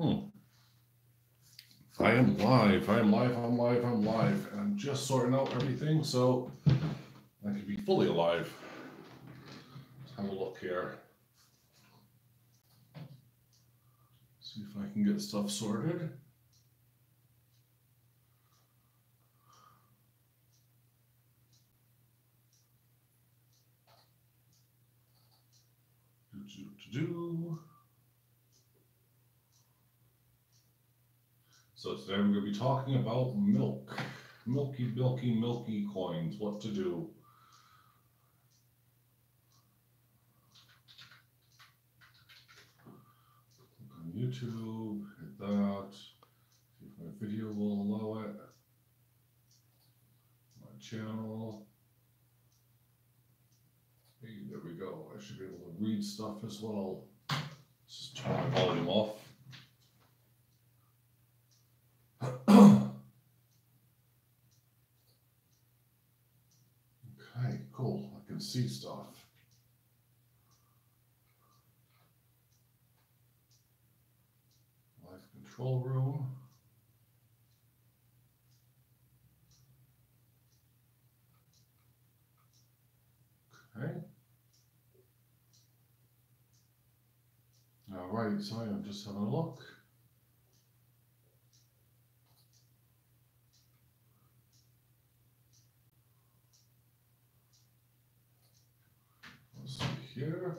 I am live. I'm live. And I'm just sorting out everything so I can be fully alive. Let's have a look here. See if I can get stuff sorted. So today we're going to be talking about milk. Milky coins. What to do. Click on YouTube, hit that. See if my video will allow it. My channel. Hey, there we go. I should be able to read stuff as well. Let's just turn my volume off. Okay, cool. I can see stuff. Live control room. Okay. All right, sorry, I'm just having a look. Let's see here.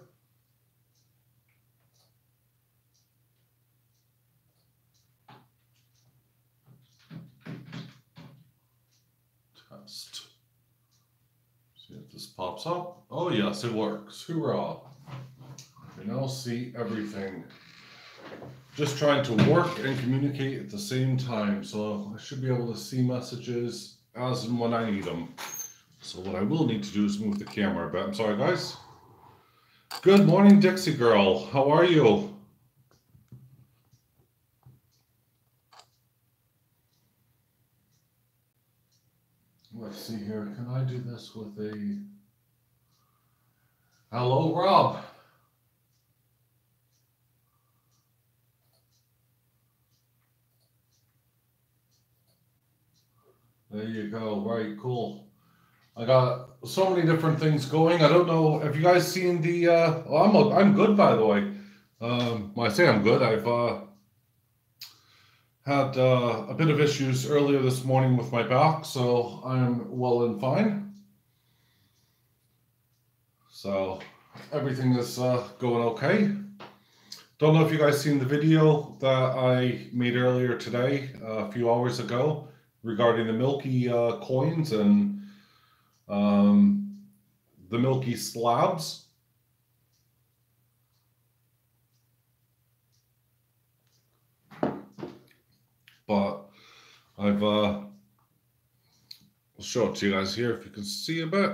Test. See if this pops up. Oh yes, it works. Hoorah. I can now see everything. Just trying to work and communicate at the same time, so I should be able to see messages as and when I need them. So what I will need to do is move the camera a bit. I'm sorry, guys. Good morning, Dixie girl. How are you? Let's see here. Can I do this with a... Hello, Rob. There you go. Right, cool. I got so many different things going. I don't know. Have you guys seen the? I'm good, by the way. When I say I'm good, I've had a bit of issues earlier this morning with my back, so I'm well and fine. So everything is going okay. Don't know if you guys seen the video that I made earlier today, a few hours ago, regarding the Milky coins and the Milky slabs. But I'll show it to you guys here if you can see a bit.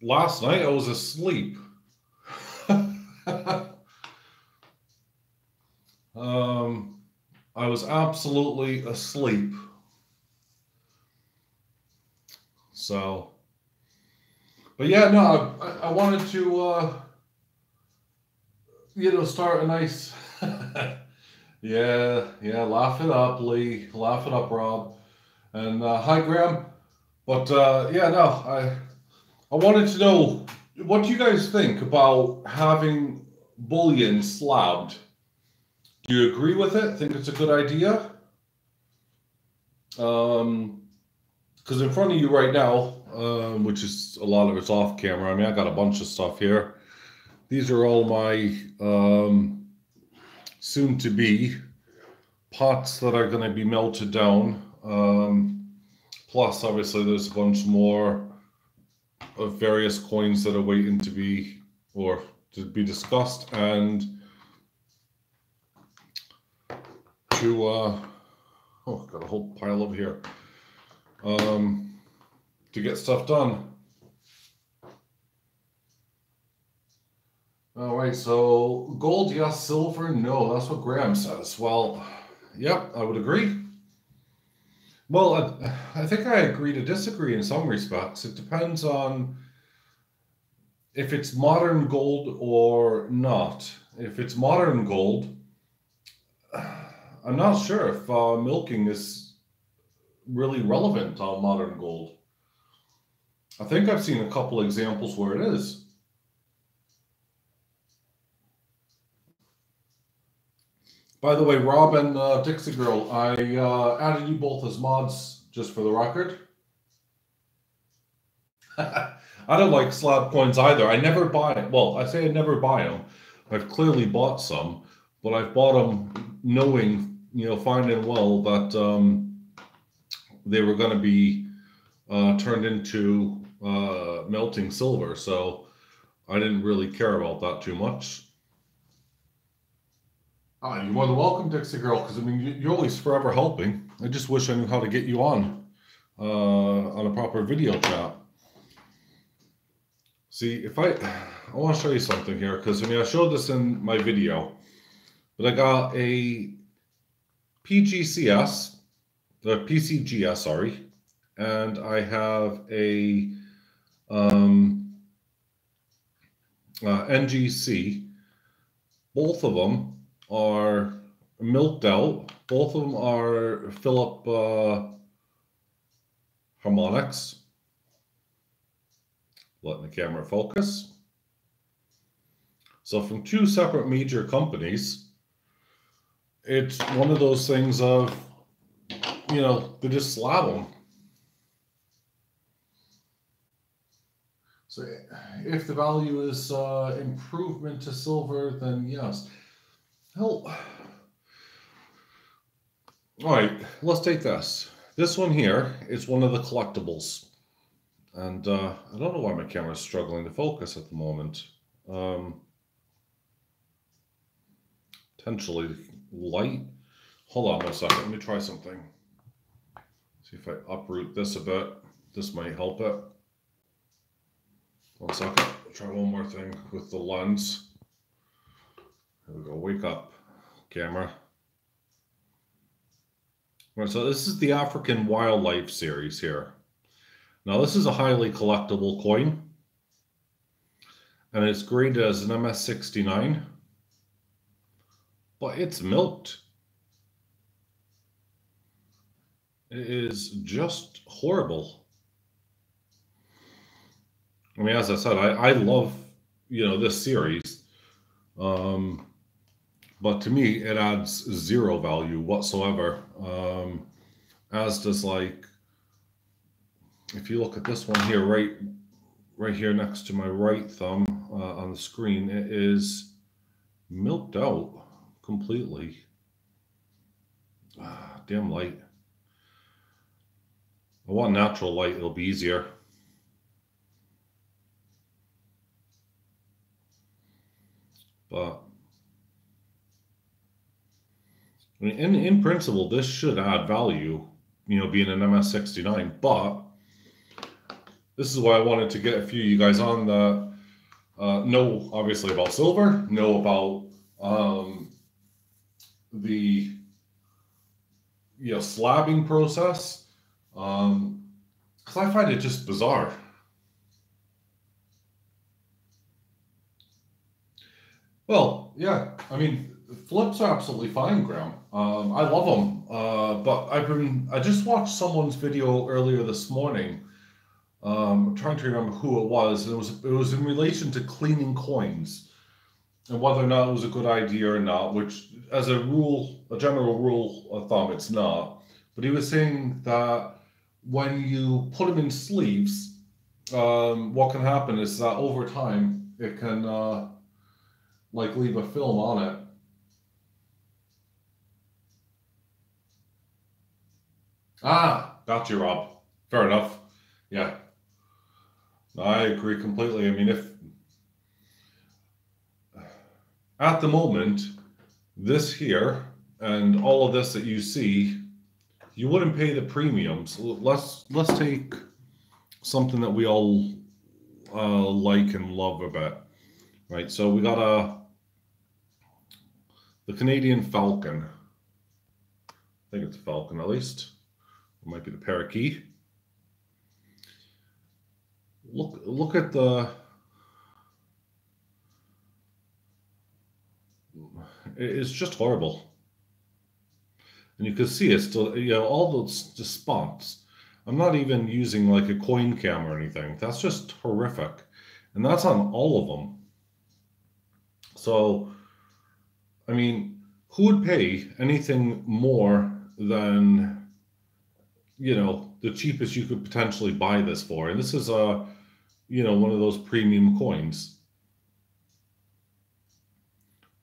Last night I was asleep. I was absolutely asleep. So, but yeah, no, I wanted to, start a nice, yeah, laugh it up, Lee, laugh it up, Rob, and hi, Graham. But yeah, no, I wanted to know, what do you guys think about having bullion slabbed? Do you agree with it? Think it's a good idea? Because in front of you right now, which is a lot of it's off camera. I mean, I got a bunch of stuff here. These are all my soon-to-be pots that are going to be melted down. Plus, obviously, there's a bunch more of various coins that are waiting to be discussed and to got a whole pile over here to get stuff done. All right, so gold, yes. Silver, no. That's what Graham says. Well, yep, I would agree. Well, I think I agree to disagree in some respects. It depends on if it's modern gold or not. If it's modern gold, I'm not sure if milking is really relevant on modern gold. I think I've seen a couple examples where it is. By the way, Rob and Dixie Girl, I added you both as mods just for the record. I don't like slab coins either. I never buy. Well, I say I never buy them. I've clearly bought some, but I've bought them knowing, fine and well that they were going to be turned into melting silver. So I didn't really care about that too much. You're more than welcome, Dixie Girl, because I mean, you're always forever helping. I just wish I knew how to get you on a proper video chat. See, if I want to show you something here, because I mean, I showed this in my video, but I got a PGCS, the PCGS, sorry, and I have a NGC. Both of them are milked out. Both of them are Philip harmonics. Letting the camera focus. So from two separate major companies, it's one of those things of, they just slab them. So if the value is improvement to silver, then yes. Hell, all right, let's take this. This one here is one of the collectibles. And I don't know why my camera is struggling to focus at the moment. Potentially light. Hold on one second. Let me try something. See if I uproot this a bit. This might help it. 1 second. I'll try one more thing with the lens. There we go. Wake up, camera. All right, so this is the African Wildlife series here. Now this is a highly collectible coin, and it's graded as an MS69, but it's milked. It is just horrible. I mean, as I said, I love, this series, but to me, it adds zero value whatsoever, as does, like, if you look at this one here, right here next to my right thumb on the screen, it is milked out completely. Damn light. I want natural light, it'll be easier. But I mean, in principle, this should add value, being an MS69, but this is why I wanted to get a few of you guys on that know obviously about silver, know about the slabbing process, because I find it just bizarre. Well, yeah, I mean, flips are absolutely fine, Graham. I love them, but I just watched someone's video earlier this morning. I'm trying to remember who it was, and it was in relation to cleaning coins and whether or not it was a good idea or not, which as a general rule of thumb, it's not. But he was saying that when you put them in sleeves, what can happen is that over time it can like leave a film on it. Got you, Rob. Fair enough. Yeah. I agree completely. I mean, if at the moment, this here and all of this that you see, you wouldn't pay the premiums. Let's take something that we all like and love a bit, right? So we got the Canadian Falcon. I think it's a Falcon at least. It might be the parakeet. Look at the. It's just horrible, and you can see it's still, all those just spots. I'm not even using like a coin cam or anything. That's just horrific, and that's on all of them. So, I mean, who would pay anything more than the cheapest you could potentially buy this for? And this is one of those premium coins,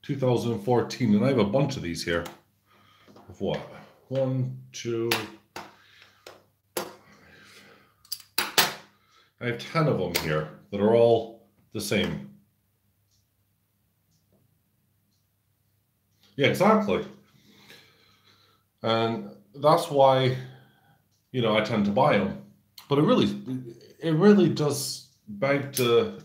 2014, and I have a bunch of these here. Of what? 1, 2. I have 10 of them here that are all the same. Yeah, exactly. And that's why, I tend to buy them. But it really does beg to,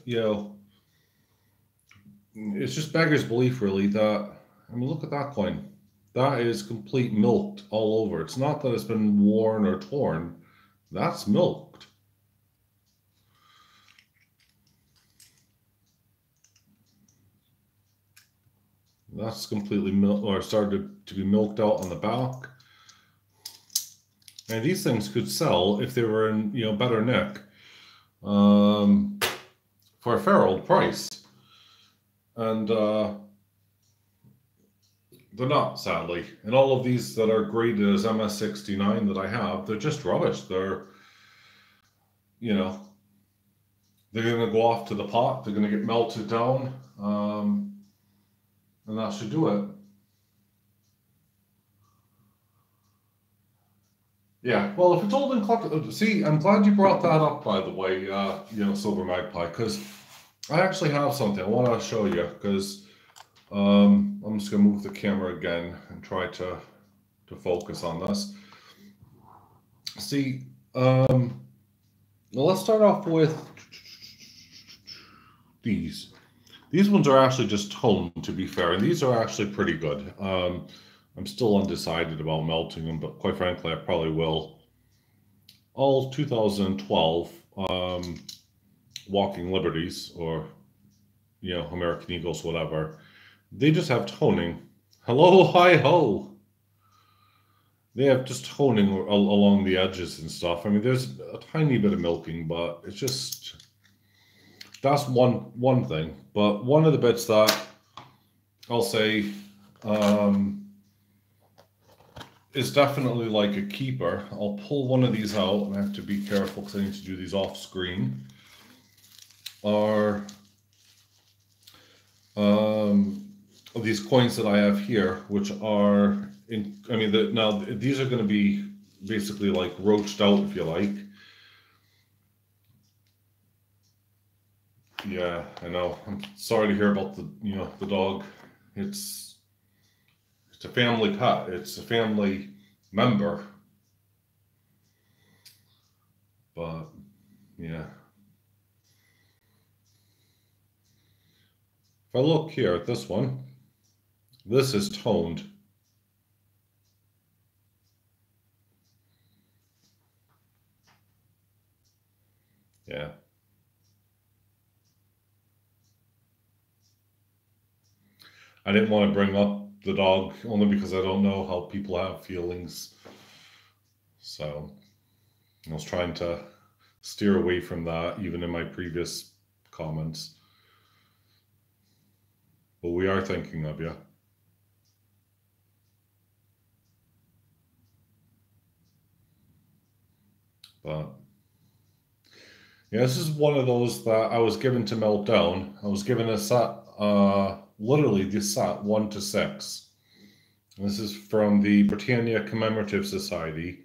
it's just beggars belief, really, that, I mean, look at that coin. That is complete milked all over. It's not that it's been worn or torn. That's milked. That's completely milked, or started to be milked out on the back. And these things could sell if they were in, better nick, for a fair old price. And they're not, sadly. And all of these that are graded as MS69 that I have, they're just rubbish. They're, they're going to go off to the pot. They're going to get melted down. And that should do it. Yeah, well, if it's old and collected, see, I'm glad you brought that up, by the way, Silver Magpie, because I actually have something I want to show you, because I'm just going to move the camera again and try to focus on this. See, well, let's start off with these. These ones are actually just toned, to be fair, and these are actually pretty good. I'm still undecided about melting them, but quite frankly, I probably will. All 2012 Walking Liberties, or American Eagles, whatever, they just have toning. Hello, hi ho. They have just toning along the edges and stuff. I mean, there's a tiny bit of milking, but it's just, that's one thing. But one of the bits that I'll say is definitely like a keeper. I'll pull one of these out, and I have to be careful because I need to do these off screen. Are these coins that I have here, which are now these are going to be basically like roached out, if you like. Yeah, I know. I'm sorry to hear about the dog. It's a family pet. It's a family member. But yeah. If I look here at this one, this is toned. Yeah. I didn't want to bring up the dog only because I don't know how people have feelings. So I was trying to steer away from that even in my previous comments. But we are thinking of you. But yeah, this is one of those that I was given to melt down. I was given a set, literally this set 1 to 6. And this is from the Britannia Commemorative Society.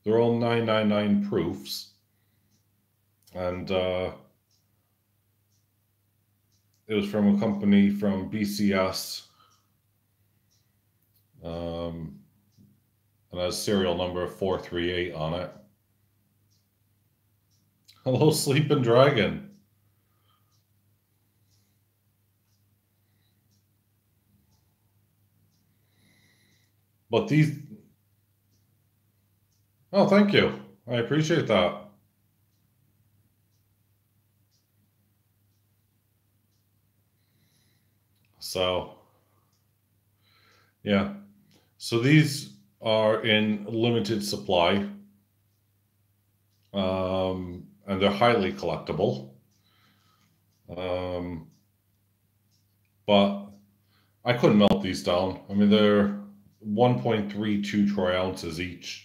They're all 999 proofs. And it was from a company from BCS. And has serial number 438 on it. Hello, Sleeping Dragon. But these... Oh, thank you. I appreciate that. So, yeah. So these are in limited supply, and they're highly collectible. Um, but I couldn't melt these down. I mean, they're 1.32 troy ounces each.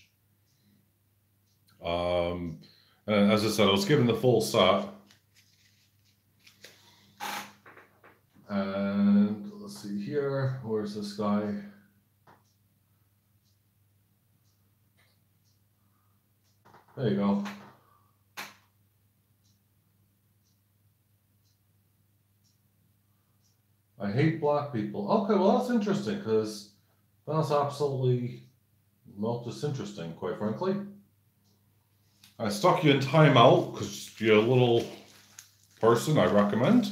And as I said, I was given the full set. And let's see here. Where's this guy? There you go. I hate black people. Okay, well, that's interesting because that's absolutely not disinteresting, quite frankly. I stuck you in timeout because you're a little person I recommend.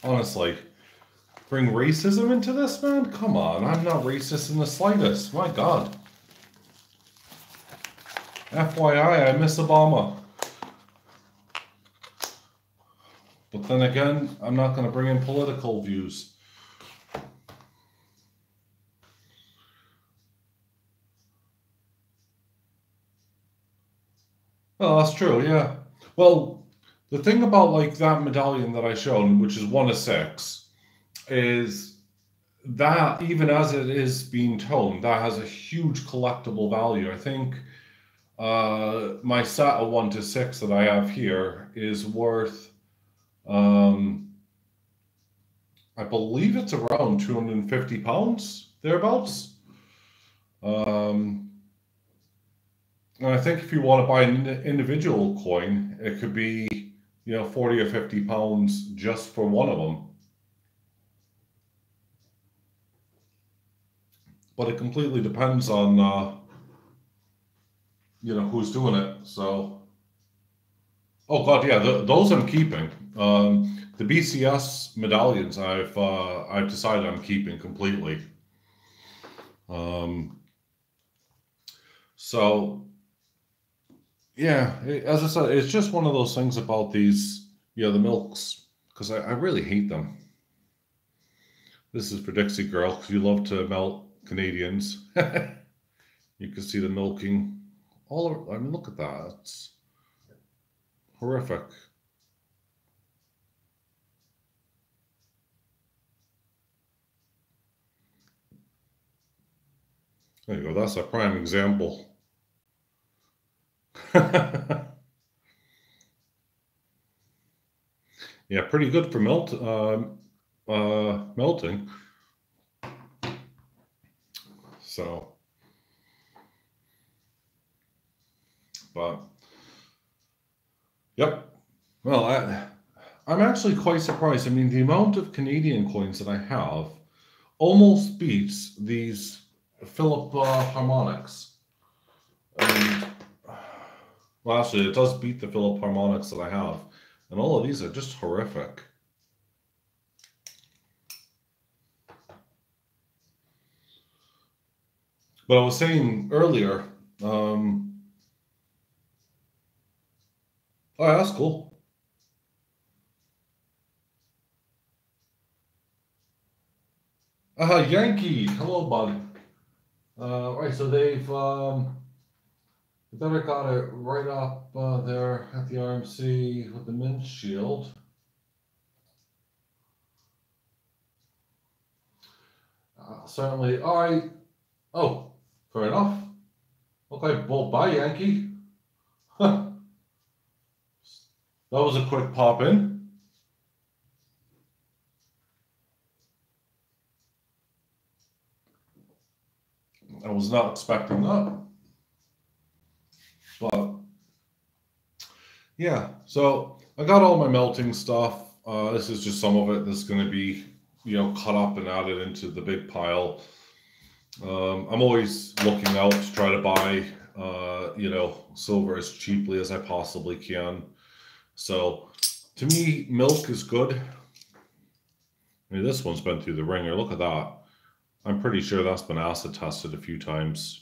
Honestly, bring racism into this, man? Come on, I'm not racist in the slightest. My God. FYI, I miss Obama. But then again, I'm not going to bring in political views. Oh, that's true, yeah. Well, the thing about like that medallion that I showed, which is 1 of 6, is that even as it is being toned, that has a huge collectible value. I think my set of 1 to 6 that I have here is worth, I believe it's around £250, thereabouts. And I think if you want to buy an individual coin, it could be, you know, 40 or 50 pounds just for one of them. But it completely depends on, you know, who's doing it. So, oh God, yeah, those I'm keeping. The BCS medallions, I've decided I'm keeping completely. So, yeah, as I said, it's just one of those things about these, you know, the milks, because I really hate them. This is for Dixie Girl, because you love to melt Canadians. You can see the milking all over. I mean, look at that. It's horrific. There you go. That's a prime example. Yeah, pretty good for melting. So, but yep. Well, I'm actually quite surprised. I mean, the amount of Canadian coins that I have almost beats these Philip harmonics. And, well, actually, it does beat the Philip harmonics that I have. And all of these are just horrific. But I was saying earlier, oh, that's cool. Yankee, hello, bud. Right, so they've better got it right up there at the RMC with the Mint Shield. Certainly, all right. Oh, fair enough. Okay, well, bye, Yankee. That was a quick pop in. I was not expecting that. But yeah, so I got all my melting stuff. This is just some of it that's going to be, you know, cut up and added into the big pile. I'm always looking out to try to buy, you know, silver as cheaply as I possibly can. So to me, milk is good. I mean, this one's been through the ringer. Look at that. I'm pretty sure that's been acid tested a few times.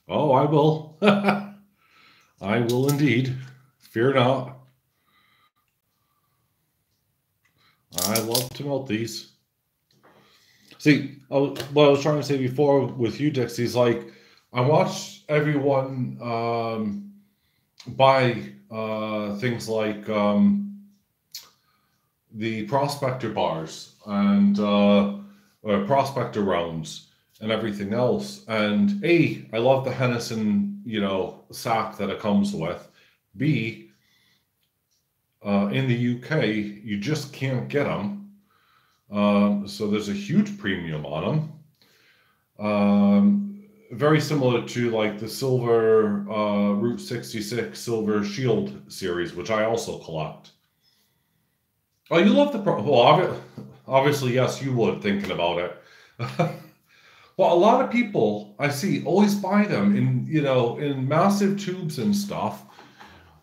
Oh, I will. I will indeed. Fear not. I love to melt these. See, what I was trying to say before with you, Dixie, is like I watch everyone buy things like the prospector bars and prospector rounds and everything else. And A, I love the Hennessy, sack that it comes with. B, in the UK, you just can't get them. So there's a huge premium on them. Very similar to like the silver Route 66 Silver Shield series, which I also collect. Oh, you love the well, obviously, yes, you would, thinking about it. Well, a lot of people I see always buy them in massive tubes and stuff.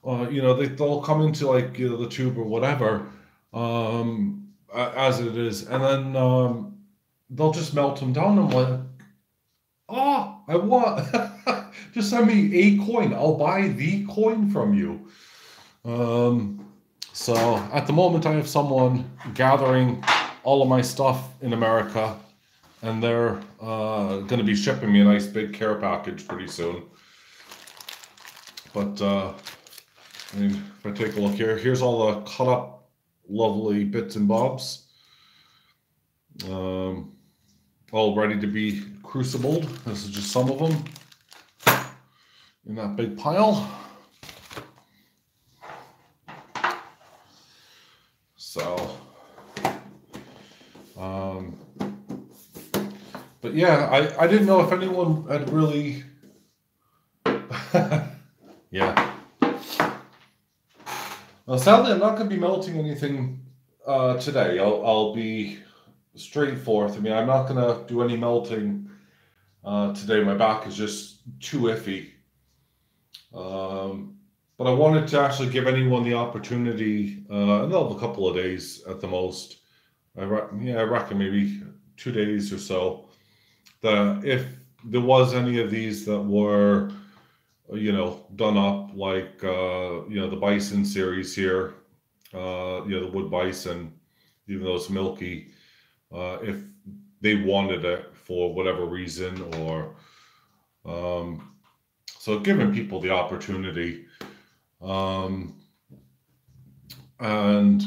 They'll come into like the tube or whatever, as it is, and then they'll just melt them down. I'm like, oh, I want just send me a coin. I'll buy the coin from you. So at the moment, I have someone gathering all of my stuff in America, and they're going to be shipping me a nice big care package pretty soon. But if I take a look here, here's all the cut up lovely bits and bobs, all ready to be crucibled. This is just some of them in that big pile. So, but yeah, I didn't know if anyone had really, yeah. Well, sadly, I'm not going to be melting anything today. I'll be straightforward. I mean, I'm not going to do any melting today. My back is just too iffy. But I wanted to actually give anyone the opportunity, and they'll have a couple of days at the most. I reckon maybe 2 days or so. That if there was any of these that were, done up like the bison series here, the wood bison, even though it's milky, if they wanted it for whatever reason, or so giving people the opportunity. And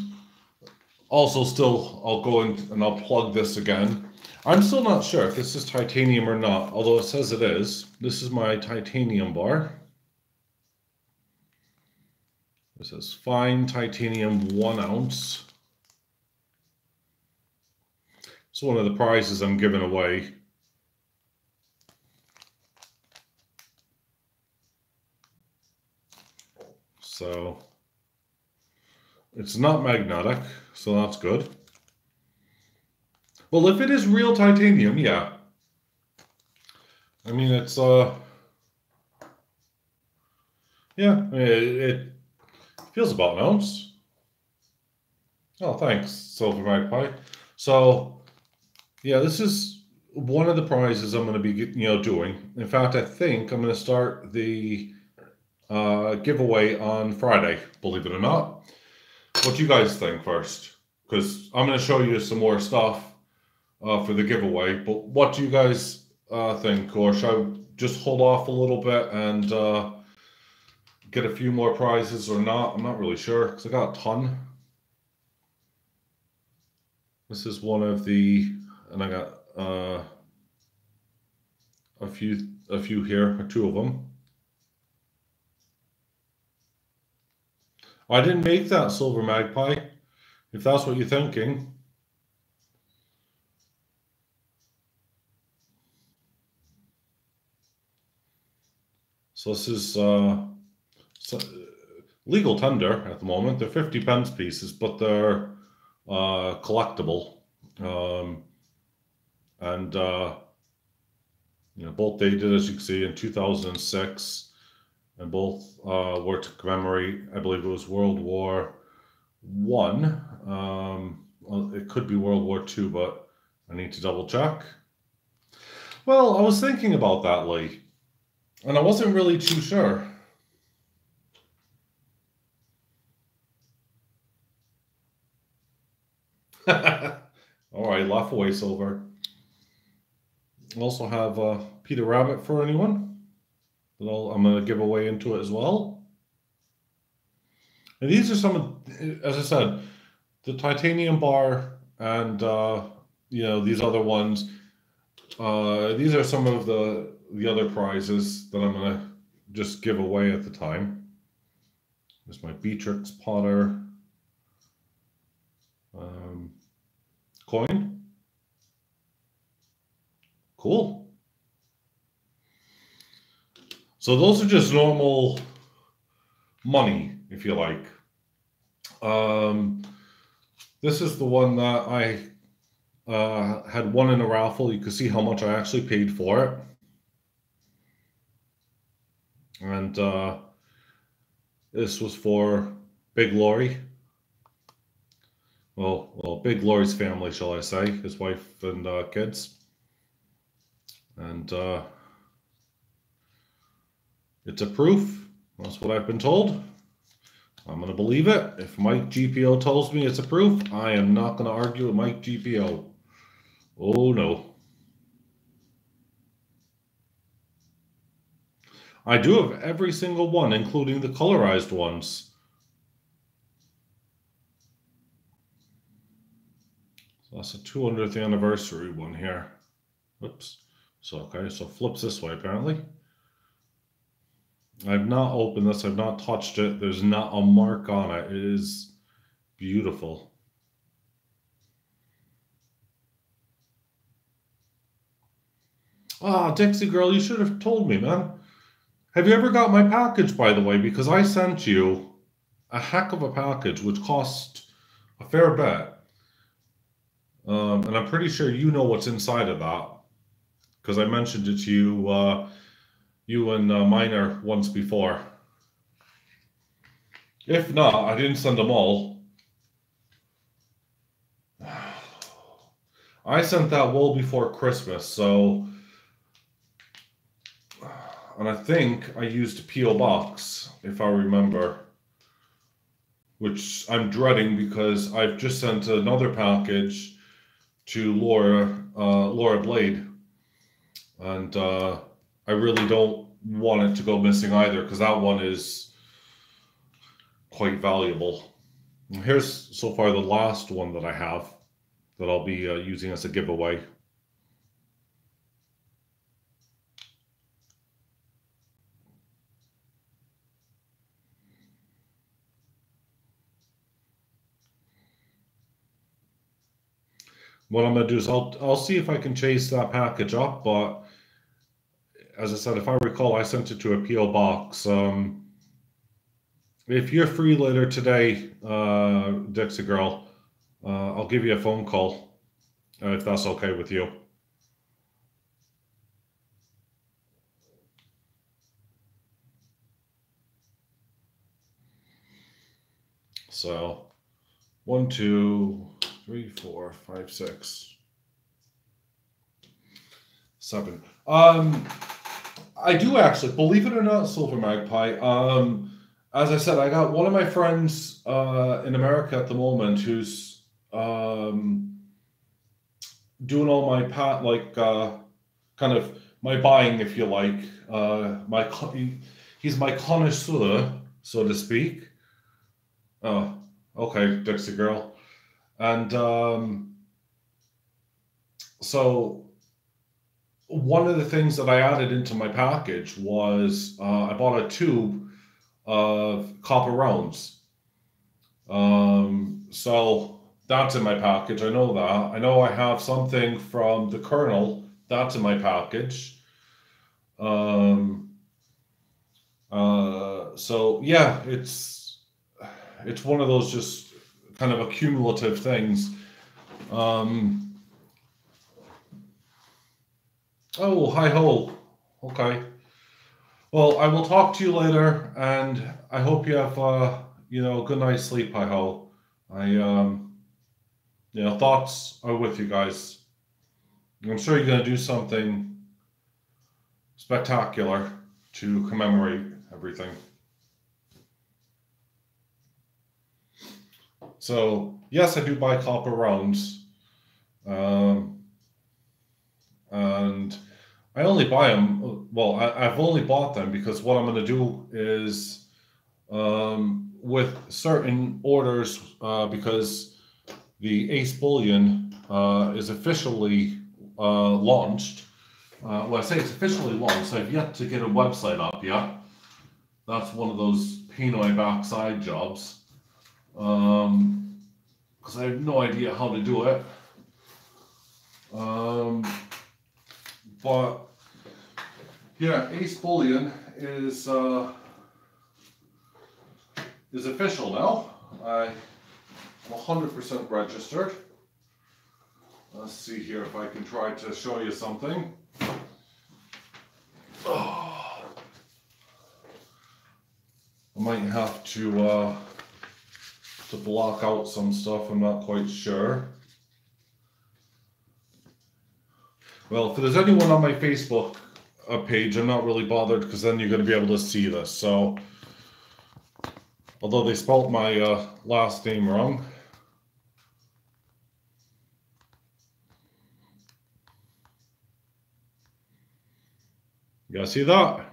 also still, I'll go in and I'll plug this again. I'm still not sure if this is titanium or not, although it says it is. This is my titanium bar. It says fine titanium 1 ounce. It's one of the prizes I'm giving away. So it's not magnetic, so that's good. Well, if it is real titanium, yeah. I mean, it's yeah, it feels about an ounce. Oh, thanks, Silver Magpie. So yeah, this is one of the prizes I'm going to be doing. In fact, I think I'm going to start the giveaway on Friday, believe it or not. What do you guys think first? Because I'm going to show you some more stuff for the giveaway, but what do you guys think? Or should I just hold off a little bit and get a few more prizes or not? I'm not really sure, because I got a ton. This is one of the, and I got a few here, 2 of them. I didn't make that, Silver Magpie, if that's what you're thinking. So this is legal tender at the moment. They're 50 pence pieces, but they're collectible. And both dated, as you can see, in 2006. and both were to commemorate, I believe it was World War One. Well, it could be World War Two, but I need to double check. Well, I was thinking about that, Lee, and I wasn't really too sure. All right, laugh away, Silver. Also have Peter Rabbit for anyone that I'm going to give away into it as well. And these are some of, as I said, the titanium bar and these other ones. These are some of the other prizes that I'm going to just give away at the time. There's my Beatrix Potter coin. Cool. So those are just normal money, if you like. This is the one that I had won in a raffle. You can see how much I actually paid for it. And this was for Big Laurie. Well, Big Laurie's family, shall I say, his wife and kids. And it's a proof. That's what I've been told. I'm going to believe it. If Mike GPO tells me it's a proof, I am not going to argue with Mike GPO. Oh, no. I do have every single one, including the colorized ones. So that's a 200th anniversary one here. Oops. So, okay, so flips this way, apparently. I've not opened this. I've not touched it. There's not a mark on it. It is beautiful. Ah, Dixie girl, you should have told me, man. Have you ever got my package, by the way? Because I sent you a heck of a package, which cost a fair bit. And I'm pretty sure you know what's inside of that. Because I mentioned it to you and Miner once before. If not, I didn't send them all. I sent that well before Christmas, so... And I think I used a P.O. Box, if I remember. Which I'm dreading because I've just sent another package to Laura Blade. And I really don't want it to go missing either, because that one is quite valuable. And here's so far the last one that I have that I'll be using as a giveaway. What I'm going to do is I'll see if I can chase that package up, but as I said, if I recall, I sent it to a P.O. box. If you're free later today, Dixie girl, I'll give you a phone call, if that's okay with you. So, 1, 2, 3, 4, 5, 6, 7. I do actually, believe it or not, Silver Magpie. As I said, I got one of my friends in America at the moment who's doing all my kind of my buying, if you like. He's my connoisseur, so to speak. Oh, okay, Dixie girl. And so one of the things that I added into my package was I bought a tube of copper rounds. So that's in my package. I know that. I know I have something from the Colonel. That's in my package. So yeah, it's one of those just kind of accumulative things. Oh, hi ho. Okay. Well, I will talk to you later, and I hope you have good night's sleep. I hope. Thoughts are with you guys. I'm sure you're gonna do something spectacular to commemorate everything. So yes, I do buy copper rounds, and I only buy them. Well, I've only bought them because what I'm going to do is with certain orders, because the Ace Bullion is officially launched. Well, I say it's officially launched. I've yet to get a website up yet. That's one of those pain in my backside jobs. Because I have no idea how to do it. But yeah, Ace Bullion is official now. I'm 100% registered. Let's see here if I can try to show you something. Oh. I might have to block out some stuff. I'm not quite sure. Well, if there's anyone on my Facebook page, I'm not really bothered because then you're going to be able to see this. So, although they spelled my last name wrong. You guys see that?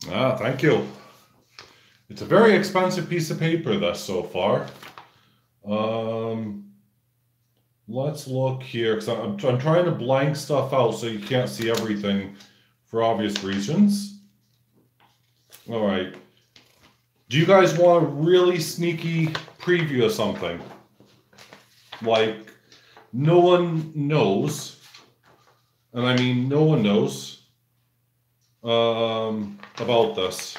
Ah, thank you. It's a very expensive piece of paper, this, so far. Let's look here, because I'm trying to blank stuff out so you can't see everything for obvious reasons. All right. Do you guys want a really sneaky preview of something? Like, no one knows, and I mean no one knows, about this.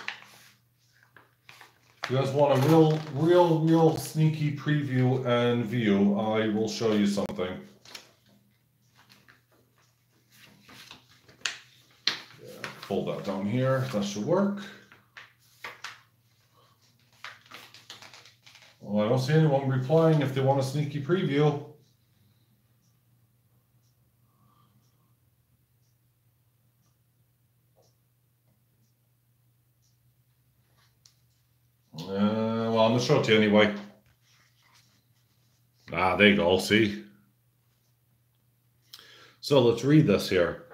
If you guys want a real sneaky preview and view, I will show you something. Yeah, fold that down here, that should work. Well, I don't see anyone replying if they want a sneaky preview. Well, I'm going to show it to you anyway. Ah, there you go, see? So let's read this here.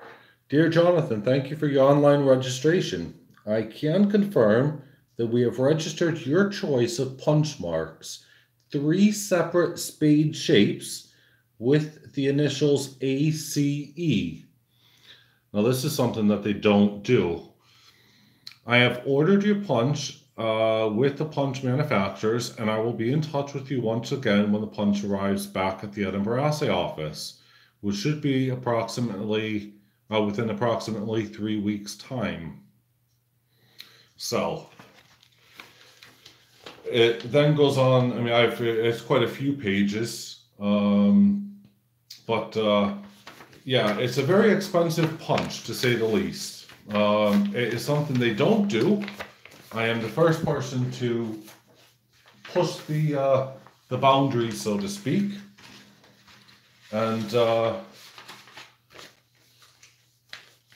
Dear Jonathan, thank you for your online registration. I can confirm that we have registered your choice of punch marks, 3 separate spade shapes with the initials ACE. Now this is something that they don't do. I have ordered your punch with the punch manufacturers, and I will be in touch with you once again when the punch arrives back at the Edinburgh Assay office, which should be approximately within approximately 3 weeks' time. So it then goes on. I mean, it's quite a few pages, but yeah, it's a very expensive punch to say the least. It is something they don't do. I am the first person to push the boundaries, so to speak, and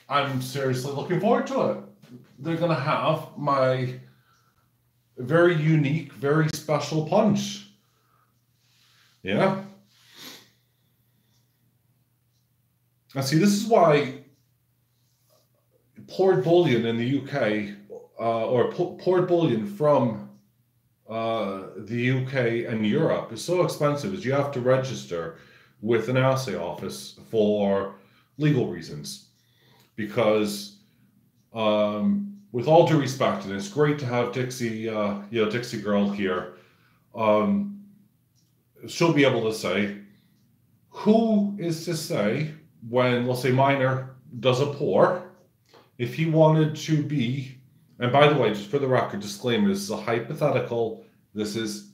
I'm seriously looking forward to it. They're gonna have my very unique, very special punch. Yeah. And see, this is why poured bullion in the UK, or poured bullion from the UK and Europe is so expensive, is you have to register with an assay office for legal reasons. Because, with all due respect, and it's great to have Dixie, Dixie Girl here, she'll be able to say, who is to say when, let's say, Minor does a pour, if he wanted to be, and by the way, just for the record, disclaimer, this is a hypothetical. This is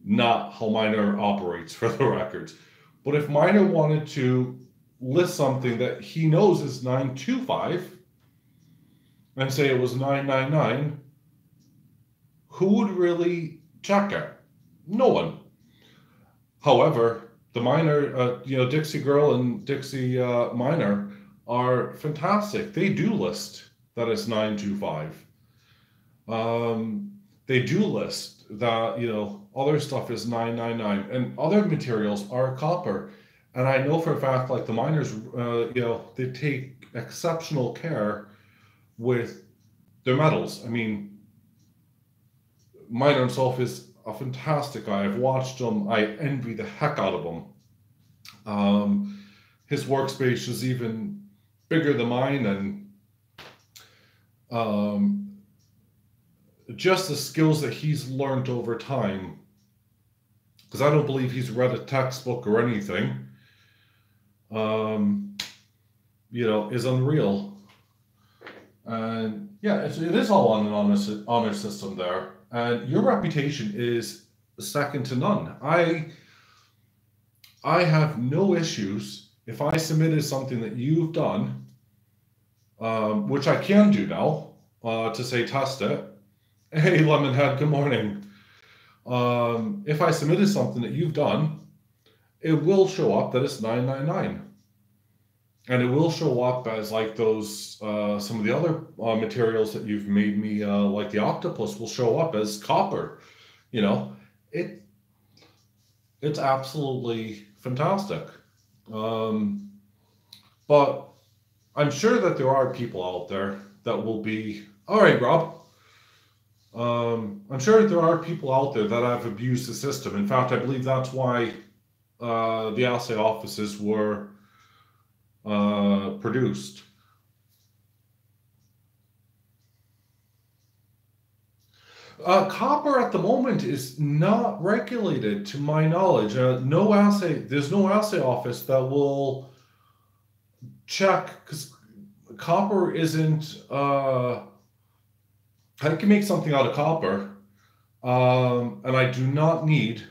not how Miner operates, for the record. But if Miner wanted to list something that he knows is 925 and say it was 999, who would really check it? No one. However, the Miner, Dixie Girl and Dixie Miner are fantastic. They do list that it's 925. They do list that, other stuff is 999, and other materials are copper. And I know for a fact, like the Miners, they take exceptional care with their metals. I mean, Miner himself is a fantastic guy. I've watched him. I envy the heck out of him. His workspace is even bigger than mine, and just the skills that he's learned over time, because I don't believe he's read a textbook or anything, is unreal. And yeah, it is all on an honor system there. And your reputation is second to none. I have no issues if I submitted something that you've done, which I can do now, to say test it. Hey, Lemonhead, good morning. If I submitted something that you've done, it will show up that it's 999. And it will show up as like those, some of the other materials that you've made me, like the octopus, will show up as copper. It's absolutely fantastic. But I'm sure that there are people out there that will be, all right, Rob. I'm sure there are people out there that have abused the system. In fact, I believe that's why the assay offices were produced. Copper at the moment is not regulated, to my knowledge. There's no assay office that will check, because copper isn't. I can make something out of copper, and I do not need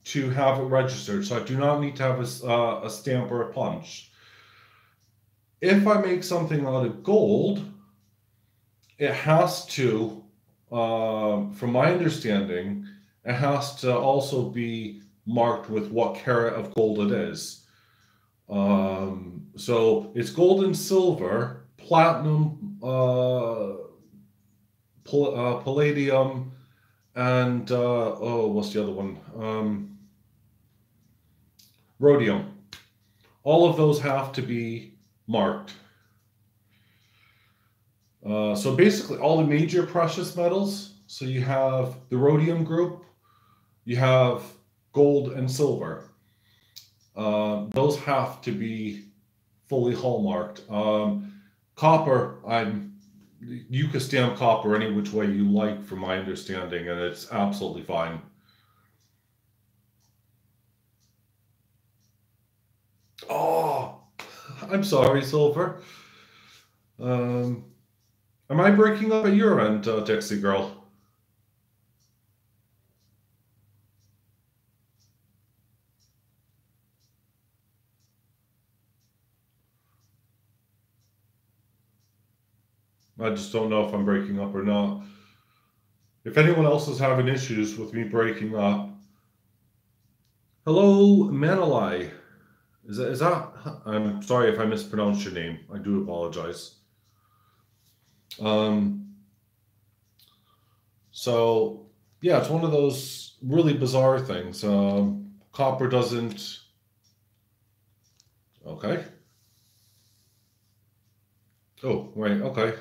to have it registered. So I do not need to have a stamp or a punch. If I make something out of gold, it has to, from my understanding, it has to also be marked with what carat of gold it is. So it's gold and silver, platinum, palladium, and what's the other one? Rhodium. All of those have to be marked. So basically all the major precious metals, so you have the rhodium group, you have gold and silver. Those have to be fully hallmarked. Copper, you can stamp copper any which way you like, from my understanding, and it's absolutely fine. Oh, I'm sorry, Silver. Am I breaking up at your end, Dixie Girl? I just don't know if I'm breaking up or not. If anyone else is having issues with me breaking up, hello, Manalai. Is that? I'm sorry if I mispronounced your name. I do apologize. So yeah, it's one of those really bizarre things. Copper doesn't. Okay. Oh, right. Okay.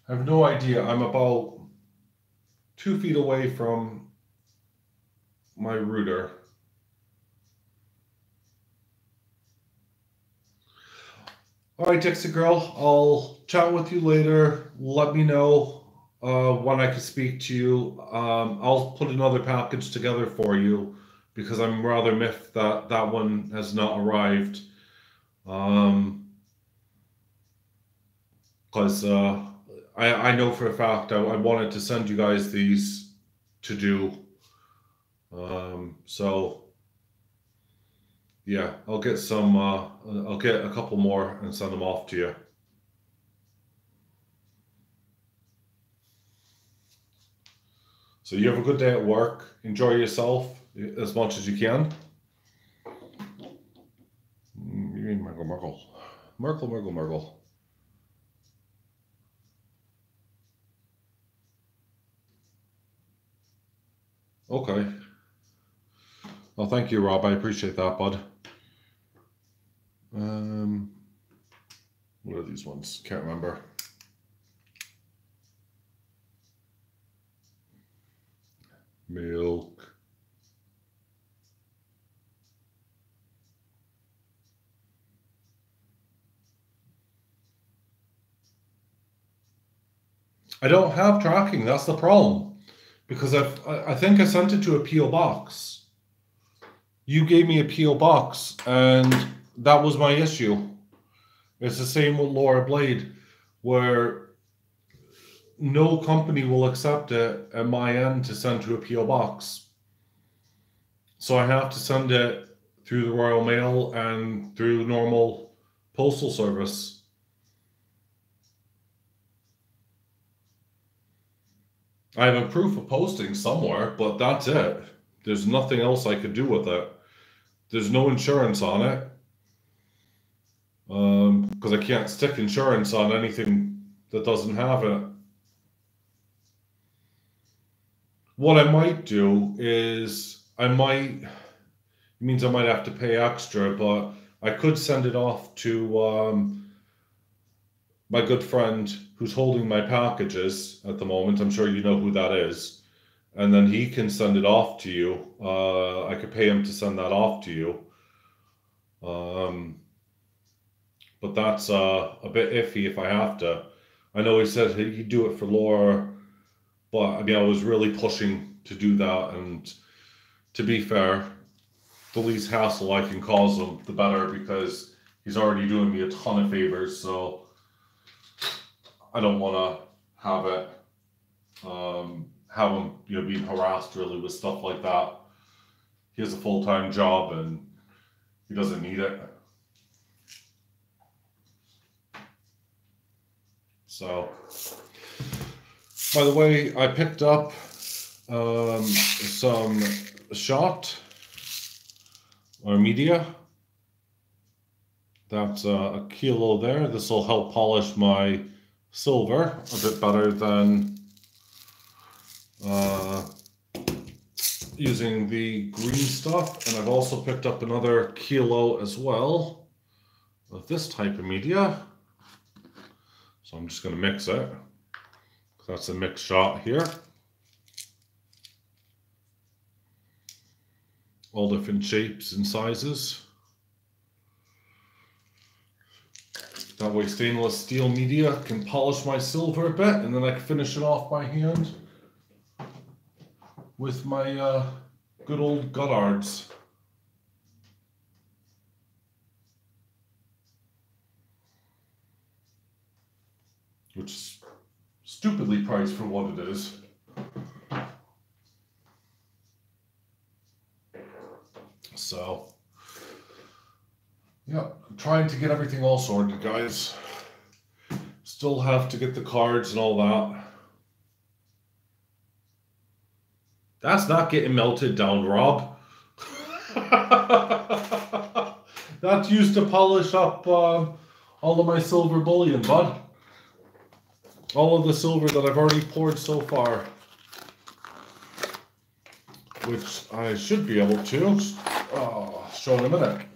I have no idea. I'm about 2 feet away from my router. All right, Dixie Girl, I'll chat with you later. Let me know when I can speak to you. I'll put another package together for you, because I'm rather miffed that that one has not arrived. because I know for a fact I wanted to send you guys these to do. So yeah, I'll get some. I'll get a couple more and send them off to you. So you have a good day at work. Enjoy yourself as much as you can. You mean Merkle, Merkle, Merkle, Merkle, Merkle. Okay. Well, thank you, Rob. I appreciate that, bud. Um, what are these ones? Can't remember. Milk. I don't have tracking. That's the problem. Because I think I sent it to a PO box. You gave me a PO box, and that was my issue. It's the same with Laura Blade, where no company will accept it at my end to send to a PO box. So I have to send it through the Royal Mail and through normal postal service. I have a proof of posting somewhere, but that's it. There's nothing else I could do with it. There's no insurance on it. Because I can't stick insurance on anything that doesn't have it. What I might do is it means I might have to pay extra, but I could send it off to my good friend who's holding my packages at the moment. I'm sure you know who that is. And then he can send it off to you. I could pay him to send that off to you. But that's a bit iffy if I have to. I know he said he'd do it for Laura, but I mean, I was really pushing to do that. And to be fair, the least hassle I can cause him, the better, because he's already doing me a ton of favors. So I don't want to have it, have him, being harassed really with stuff like that. He has a full-time job and he doesn't need it. So, by the way, I picked up some shot or media. That's a kilo there. This will help polish my silver a bit better than using the green stuff. And I've also picked up another kilo as well of this type of media. So I'm just going to mix it. That's a mixed shot here. All different shapes and sizes. That way stainless steel media can polish my silver a bit, and then I can finish it off by hand with my good old Goddards. Which is stupidly priced for what it is. So, yeah, I'm trying to get everything all sorted, guys. Still have to get the cards and all that. That's not getting melted down, Rob. That's used to polish up all of my silver bullion, bud. All of the silver that I've already poured so far. Which I should be able to show in a minute.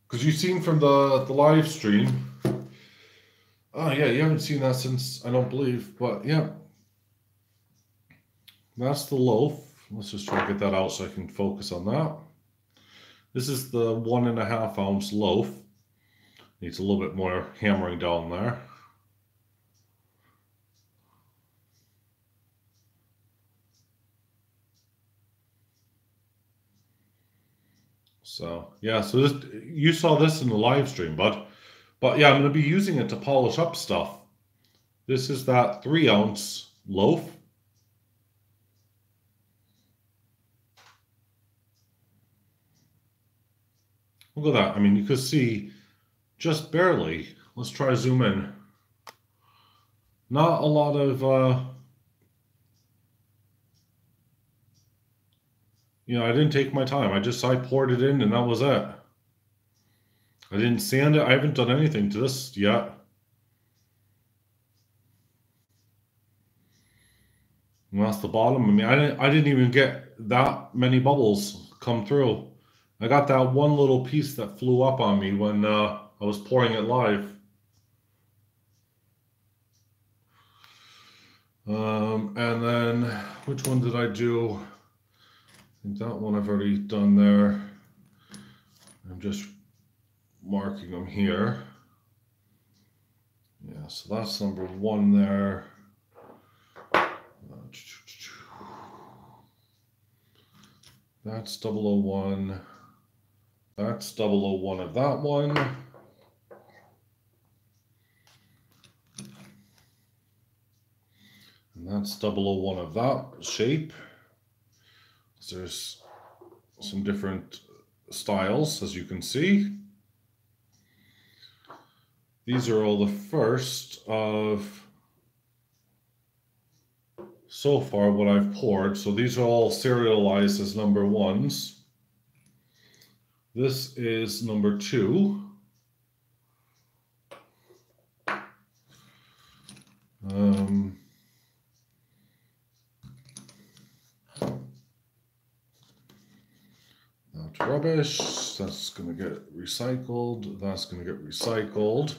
Because you've seen from the live stream. Oh yeah, you haven't seen that since, I don't believe, but yeah. That's the loaf. Let's just try to get that out so I can focus on that. This is the 1.5 ounce loaf. Needs a little bit more hammering down there. So yeah, so this, you saw this in the live stream, but yeah, I'm going to be using it to polish up stuff. This is that 3-ounce loaf. Look at that. I mean, you could see just barely. Let's try to zoom in. Not a lot of, you know, I didn't take my time. I poured it in and that was it. I didn't sand it. I haven't done anything to this yet. And that's the bottom. I mean, I didn't even get that many bubbles come through. I got that one little piece that flew up on me when I was pouring it live. And then, which one did I do? I think that one I've already done there. I'm just marking them here. Yeah, so that's number 1 there. That's 001. That's 001 of that one. And that's 001 of that shape. There's some different styles, as you can see. These are all the first of, so far, what I've poured. So these are all serialized as number 1s. This is number 2. That's rubbish. That's going to get recycled. That's going to get recycled.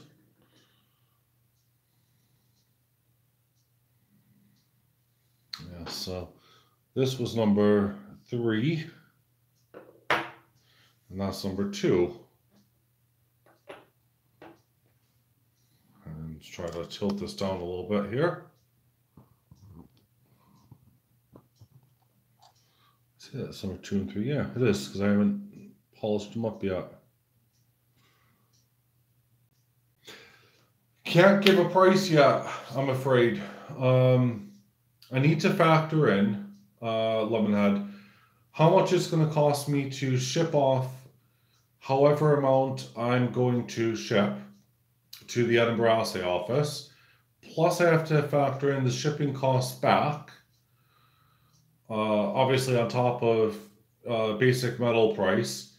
Yeah, so this was number 3. And that's number 2. And let's try to tilt this down a little bit here. See, that's number 2 and 3. Yeah, it is, because I haven't polished them up yet. Can't give a price yet, I'm afraid. I need to factor in, Lemonhead, how much it's going to cost me to ship off however amount I'm going to ship to the Edinburgh Assay office. Plus, I have to factor in the shipping costs back, obviously on top of basic metal price.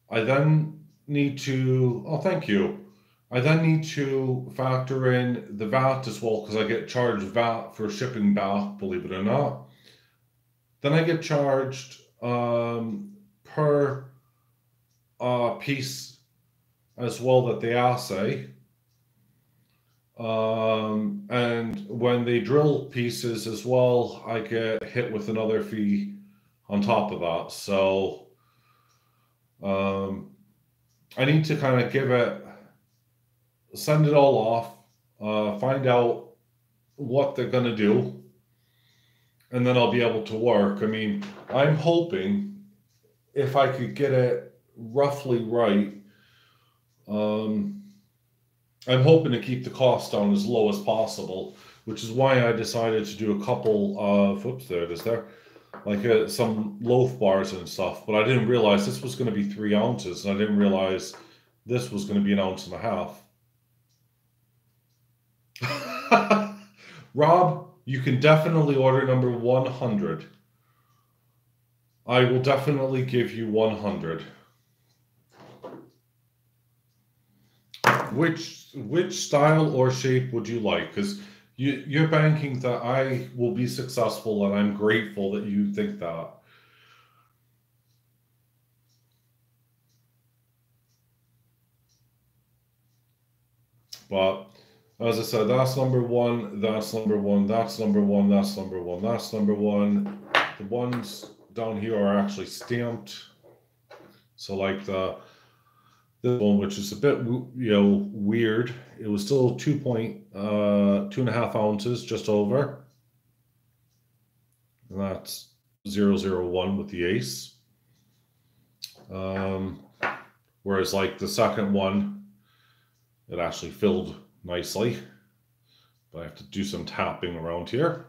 I then need to, oh, thank you. I then need to factor in the VAT as well, because I get charged VAT for shipping back, believe it or not. Then I get charged per piece as well that they assay. And when they drill pieces as well, I get hit with another fee on top of that. So I need to kind of send it all off, find out what they're going to do, and then I'll be able to work. I mean, I'm hoping if I could get it roughly right, I'm hoping to keep the cost down as low as possible, which is why I decided to do a couple of, oops, there it is there, like some loaf bars and stuff, but I didn't realize this was going to be 3 ounces, and I didn't realize this was going to be 1.5 ounces. Rob, you can definitely order number 100. I will definitely give you 100. Which style or shape would you like? Because you're banking that I will be successful, and I'm grateful that you think that. But as I said, that's number 1, that's number 1, that's number 1, that's number 1, that's number 1. The ones down here are actually stamped. So like this one, which is a bit, weird. It was still 2.5 ounces, just over. And that's 001 with the ace. Whereas like the second one, it actually filled nicely. But I have to do some tapping around here.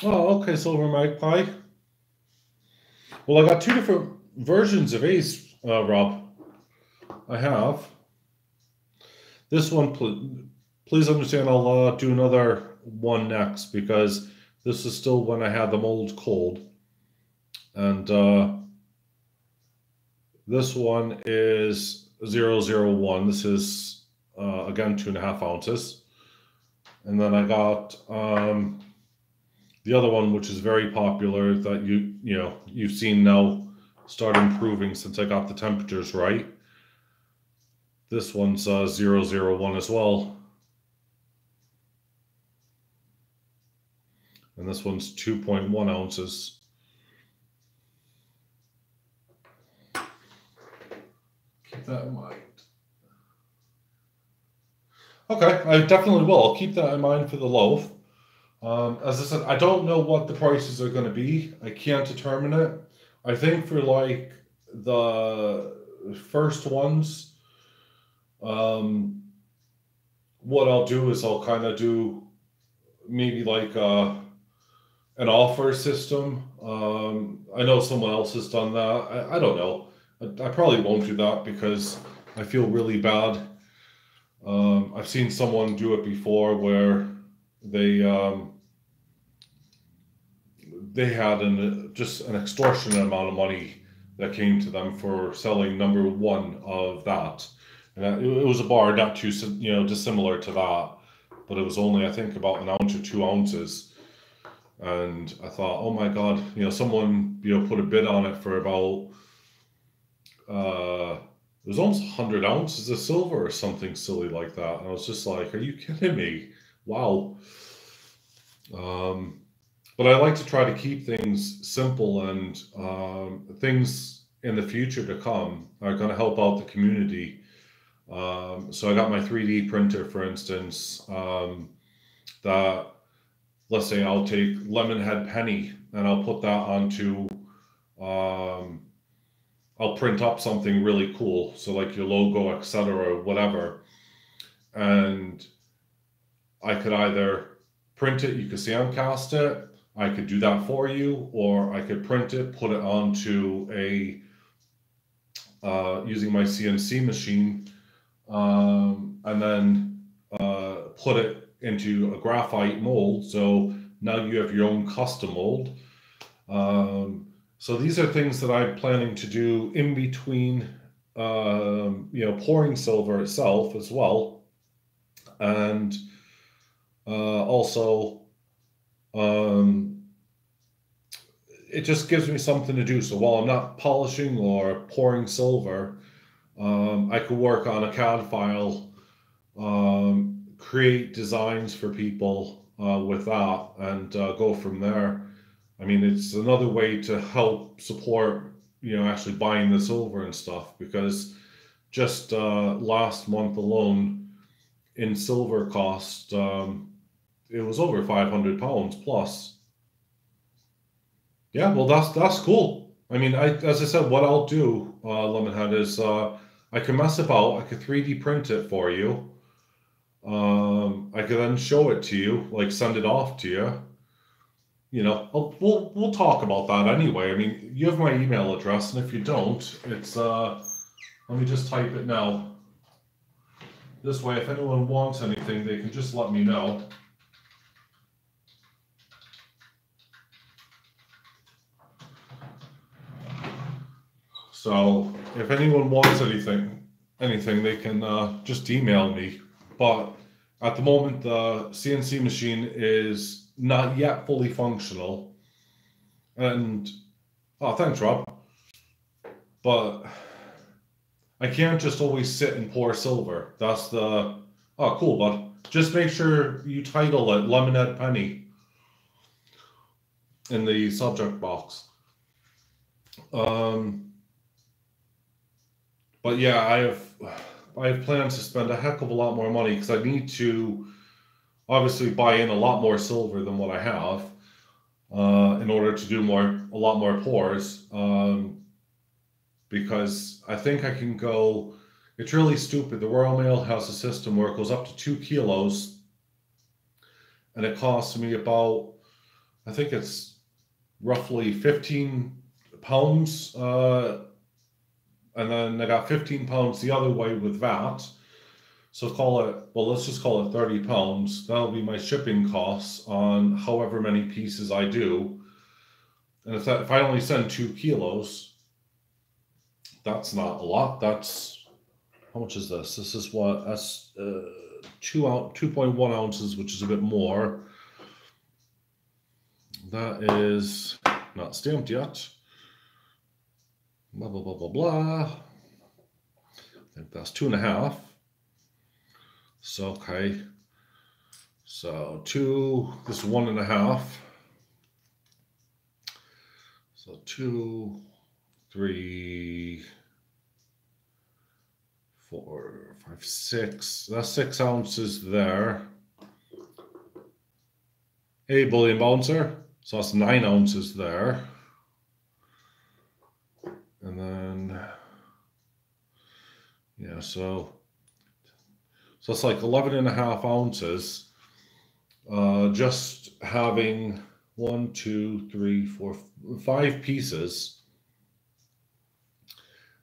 Oh, okay, Silver Magpie. Well, I got two different versions of Ace, Rob. I have. This one, please understand, I'll do another one next because this is still when I had the mold cold. And this one is 001. This is, again, 2.5 ounces. And then I got the other one, which is very popular that you've seen now start improving since I got the temperatures right. This one's 001 as well. And this one's 2.1 ounces. Keep that in mind. Okay, I definitely will. I'll keep that in mind for the loaf. As I said, I don't know what the prices are going to be. I can't determine it. I think for like the first ones, what I'll do is I'll kind of do maybe like an offer system. I know someone else has done that. I don't know. I probably won't do that because I feel really bad. I've seen someone do it before where they had just an extortionate amount of money that came to them for selling number one of that. And it was a bar not too dissimilar to that, but it was only I think about an ounce or 2 ounces. And I thought, oh my God, someone put a bid on it for about it was almost 100 ounces of silver or something silly like that. And I was just like, are you kidding me? Wow. But I like to try to keep things simple, and things in the future to come are going to help out the community. So I got my 3D printer, for instance, that, let's say I'll take Lemonhead Penny and I'll put that onto, I'll print up something really cool. So like your logo, etc., whatever. And I could either print it, you could Sandcast it, I could do that for you, or I could print it, put it onto a, using my CNC machine, and then put it into a graphite mold. So now you have your own custom mold. So these are things that I'm planning to do in between, pouring silver itself as well. And also, it just gives me something to do. So while I'm not polishing or pouring silver, I could work on a CAD file, create designs for people with that, and go from there. I mean, it's another way to help support, actually buying the silver and stuff, because just last month alone in silver cost, it was over £500 plus. Yeah, well, that's cool. I mean, as I said, what I'll do, Lemonhead, is I can mess about. I could 3D print it for you. I could then show it to you, like send it off to you. We'll talk about that anyway. I mean, you have my email address, and if you don't, it's let me just type it now. This way, if anyone wants anything, they can just let me know. So if anyone wants anything, they can just email me. But at the moment, the CNC machine is not yet fully functional. And thanks, Rob. But I can't just always sit and pour silver. That's the cool, bud. Just make sure you title it Lemonhead Penny in the subject box. But yeah, I have plans to spend a heck of a lot more money because I need to obviously buy in a lot more silver than what I have in order to do a lot more pours. Because I think I can go. It's really stupid. The Royal Mail has a system where it goes up to 2 kilos, and it costs me about, I think it's roughly 15 pounds, and then I got 15 pounds the other way with VAT. So let's just call it 30 pounds. That'll be my shipping costs on however many pieces I do. And if I only send 2 kilos, that's not a lot. That's, how much is this? This is what, that's 2.1 ounces, which is a bit more. That is not stamped yet. Blah, blah, blah, blah, blah. I think that's 2.5. So, okay. So 2, this is 1.5. So 2, 3, 4, 5, 6. That's 6 ounces there. A bullion bouncer. So that's 9 ounces there. And then, yeah, so it's like 11.5 ounces. Just having 1, 2, 3, 4, 5 pieces.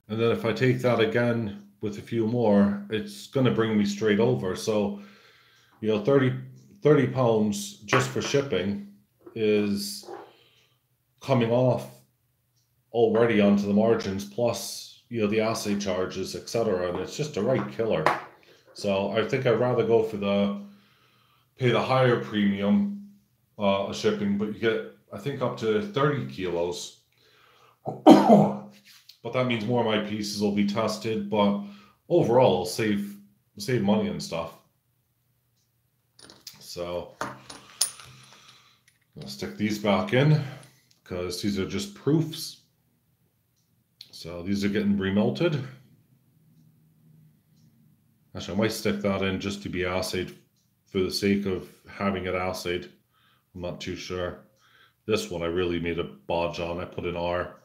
And then if I take that again with a few more, it's going to bring me straight over. So, 30 pounds just for shipping is coming off already onto the margins, plus, the assay charges, etc. And it's just a right killer. So I think I'd rather go for pay the higher premium shipping, but you get, I think, up to 30 kilos. But that means more of my pieces will be tested, but overall I'll save money and stuff. So I'll stick these back in because these are just proofs. So these are getting remelted. Actually, I might stick that in just to be assayed for the sake of having it assayed. I'm not too sure. This one I really made a bodge on. I put an R.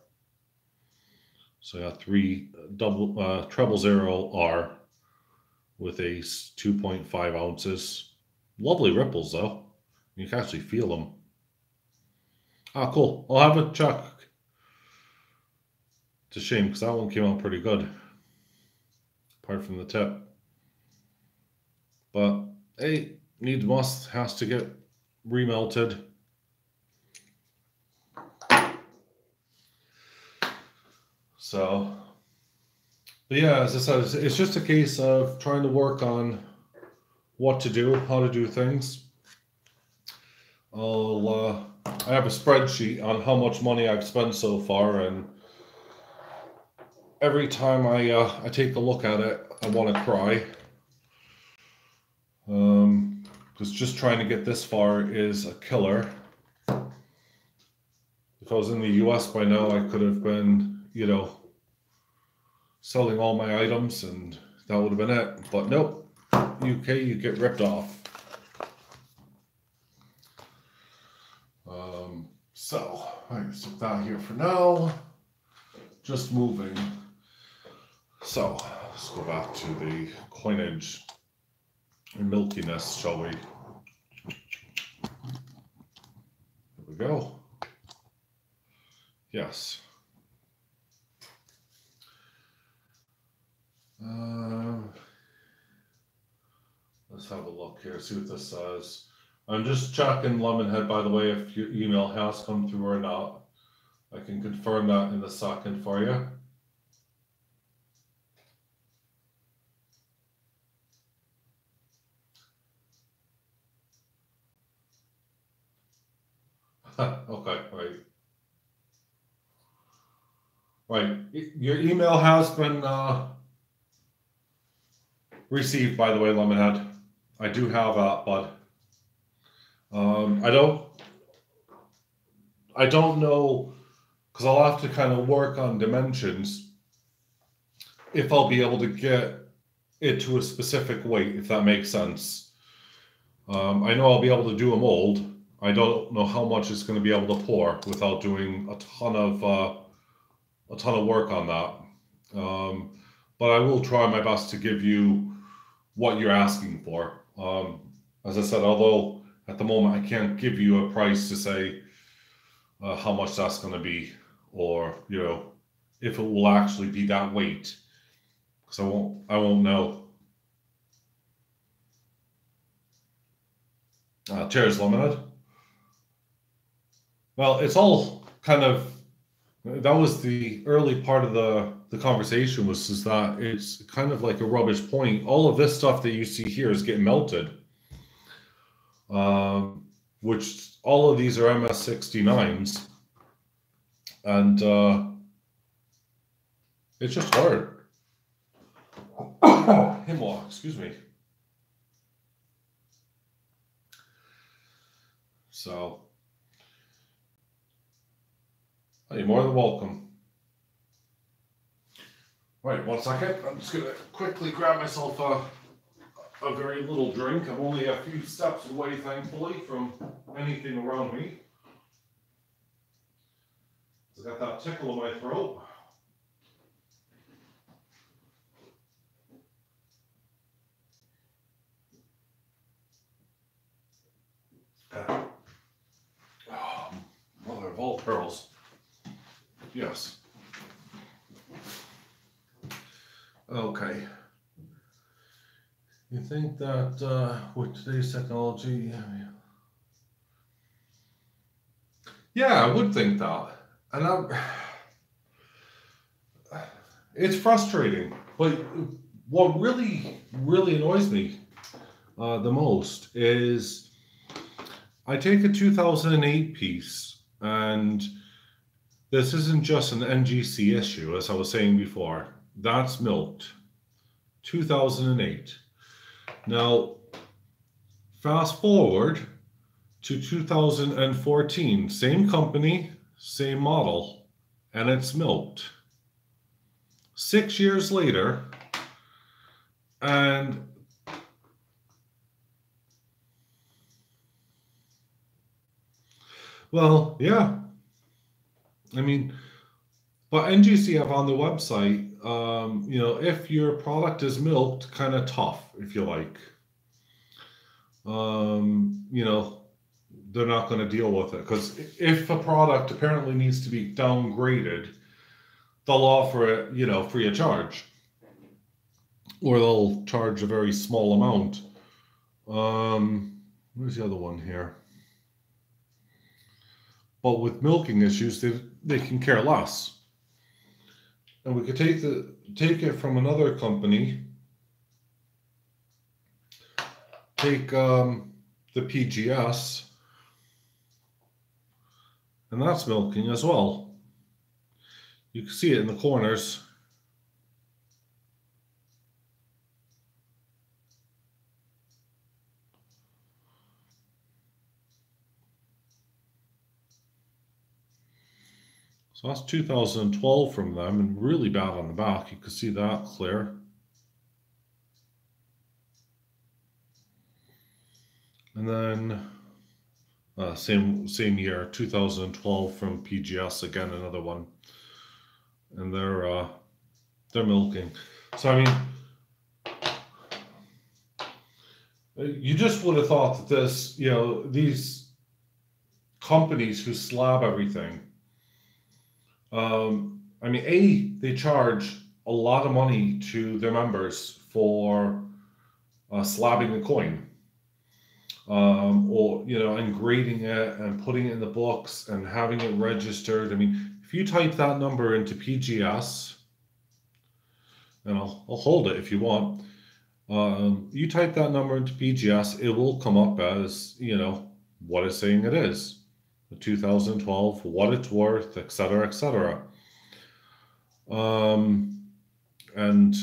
So I got 3 000 R with a 2.5 ounces. Lovely ripples though. You can actually feel them. Ah, cool. I'll have a check. It's a shame because that one came out pretty good. Apart from the tip. But hey, needs must, has to get remelted. So, but yeah, as I said, it's just a case of trying to work on what to do, how to do things. I have a spreadsheet on how much money I've spent so far, and every time I take a look at it, I want to cry. Because just trying to get this far is a killer. If I was in the US by now, I could have been, selling all my items and that would have been it. But nope, UK, you get ripped off. So I can stick that here for now. Just moving. So let's go back to the coinage and milkiness, shall we? There we go. Yes. Let's have a look here, see what this says. I'm just checking Lemonhead, by the way, if your email has come through or not. I can confirm that in a second for you. Okay, right. Right, your email has been received, by the way, Lemonhead. I do have that, bud. I don't know, because I'll have to kind of work on dimensions if I'll be able to get it to a specific weight, if that makes sense. I know I'll be able to do a mold. I don't know how much it's going to be able to pour without doing a ton of work on that. But I will try my best to give you what you're asking for. As I said, although at the moment I can't give you a price to say how much that's going to be, or if it will actually be that weight, because I won't know. Chairs Limited. Well, it's all kind of, that was the early part of the conversation, was is that it's kind of like a rubbish point. All of this stuff that you see here is getting melted, which all of these are MS69s, and it's just hard. Himwalk, excuse me. So, you're more than welcome. Right, 1 second. I'm just gonna quickly grab myself a very little drink. I'm only a few steps away, thankfully, from anything around me. I got that tickle in my throat. Oh, mother of all pearls. Yes. Okay. You think that with today's technology, yeah, I would think that. And it's frustrating. But what really, really annoys me the most is I take a 2008 piece, and this isn't just an NGC issue, as I was saying before. That's milked. 2008. Now, fast forward to 2014, same company, same model, and it's milked. 6 years later, and well, yeah. I mean, but NGC have on the website, if your product is milked, kind of tough, if you like. They're not going to deal with it, because if a product apparently needs to be downgraded, they'll offer it, free of charge, or they'll charge a very small amount. Where's the other one here? But with milking issues, they can care less. And we could take it from another company. Take the PGS, and that's milking as well. You can see it in the corners. So that's 2012 from them, and really bad on the back. You can see that clear. And then same year, 2012 from PGS, again another one, and they're milking. So I mean, you just would have thought that these companies who slab everything. I mean, they charge a lot of money to their members for slabbing the coin. And grading it and putting it in the books and having it registered. I mean, if you type that number into PGS, and I'll hold it if you want, you type that number into PGS, it will come up as, what it's saying it is. The 2012, what it's worth, etc., etc. And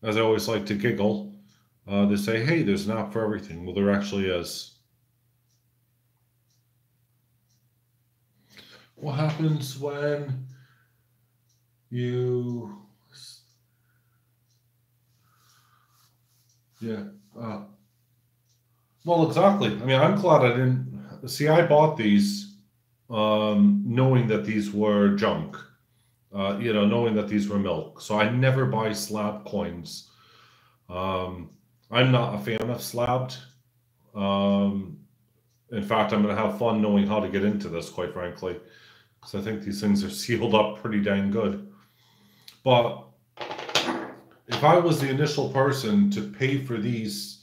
as I always like to giggle, they say, hey, there's an app for everything. Well, there actually is. What happens when you... Yeah. Well, exactly. I mean, I'm glad I didn't see. I bought these, knowing that these were junk. Knowing that these were milk. So I never buy slab coins. Um, I'm not a fan of slabbed. Um, in fact, I'm going to have fun knowing how to get into this, quite frankly, because I think these things are sealed up pretty dang good. But if I was the initial person to pay for these,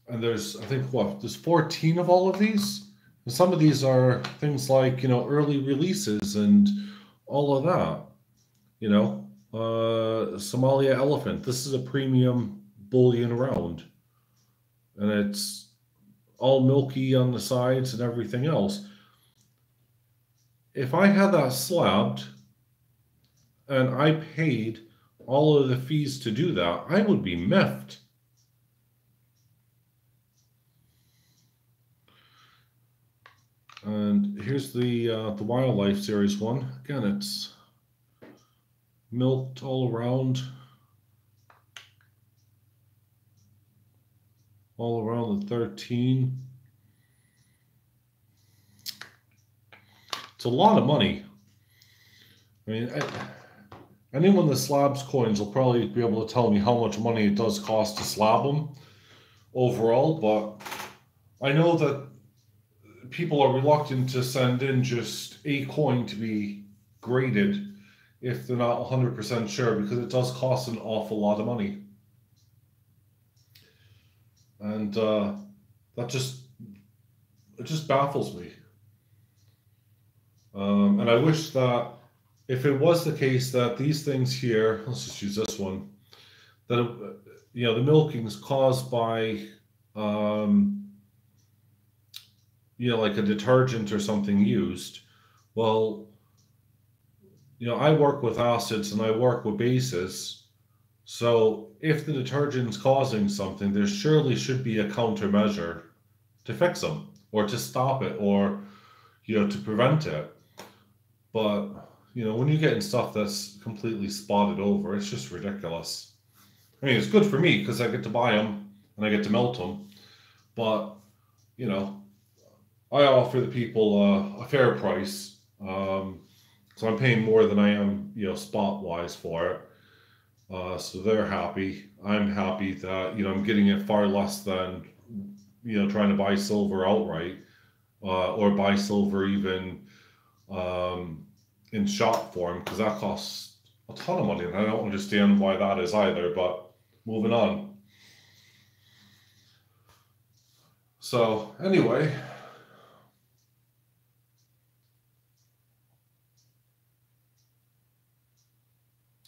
and there's, I think, there's 14 of all of these? And some of these are things like, early releases and all of that. Somalia elephant. This is a premium bullion round, and it's all milky on the sides and everything else. If I had that slabbed and I paid all of the fees to do that, I would be miffed. And here's the Wildlife Series one. Again, it's milked all around the 13. It's a lot of money. I mean, anyone that slabs coins will probably be able to tell me how much money it does cost to slab them overall, but I know that people are reluctant to send in just a coin to be graded if they're not 100% sure, because it does cost an awful lot of money. And it just baffles me. And I wish that if it was the case that these things here, let's just use this one, that the milking is caused by like a detergent or something used. Well, I work with acids and I work with bases. So if the detergent's causing something, there surely should be a countermeasure to fix them or to stop it or, to prevent it. But, when you're getting stuff that's completely spotted over, it's just ridiculous. I mean, it's good for me because I get to buy them and I get to melt them. But, I offer the people a fair price. So I'm paying more than I am, spot wise for it. So they're happy. I'm happy that, I'm getting it far less than, trying to buy silver outright, or buy silver even in shop form, because that costs a ton of money. And I don't understand why that is either, but moving on. So anyway,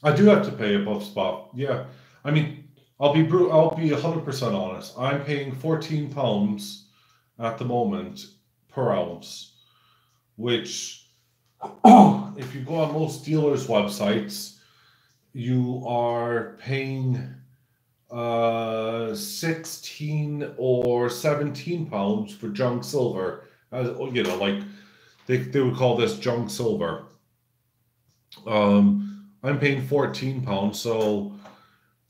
I do have to pay above spot. Yeah, I mean, I'll be 100% honest. I'm paying £14 at the moment per ounce, which, if you go on most dealers' websites, you are paying 16 or £17 for junk silver. Like they would call this junk silver. I'm paying £14, so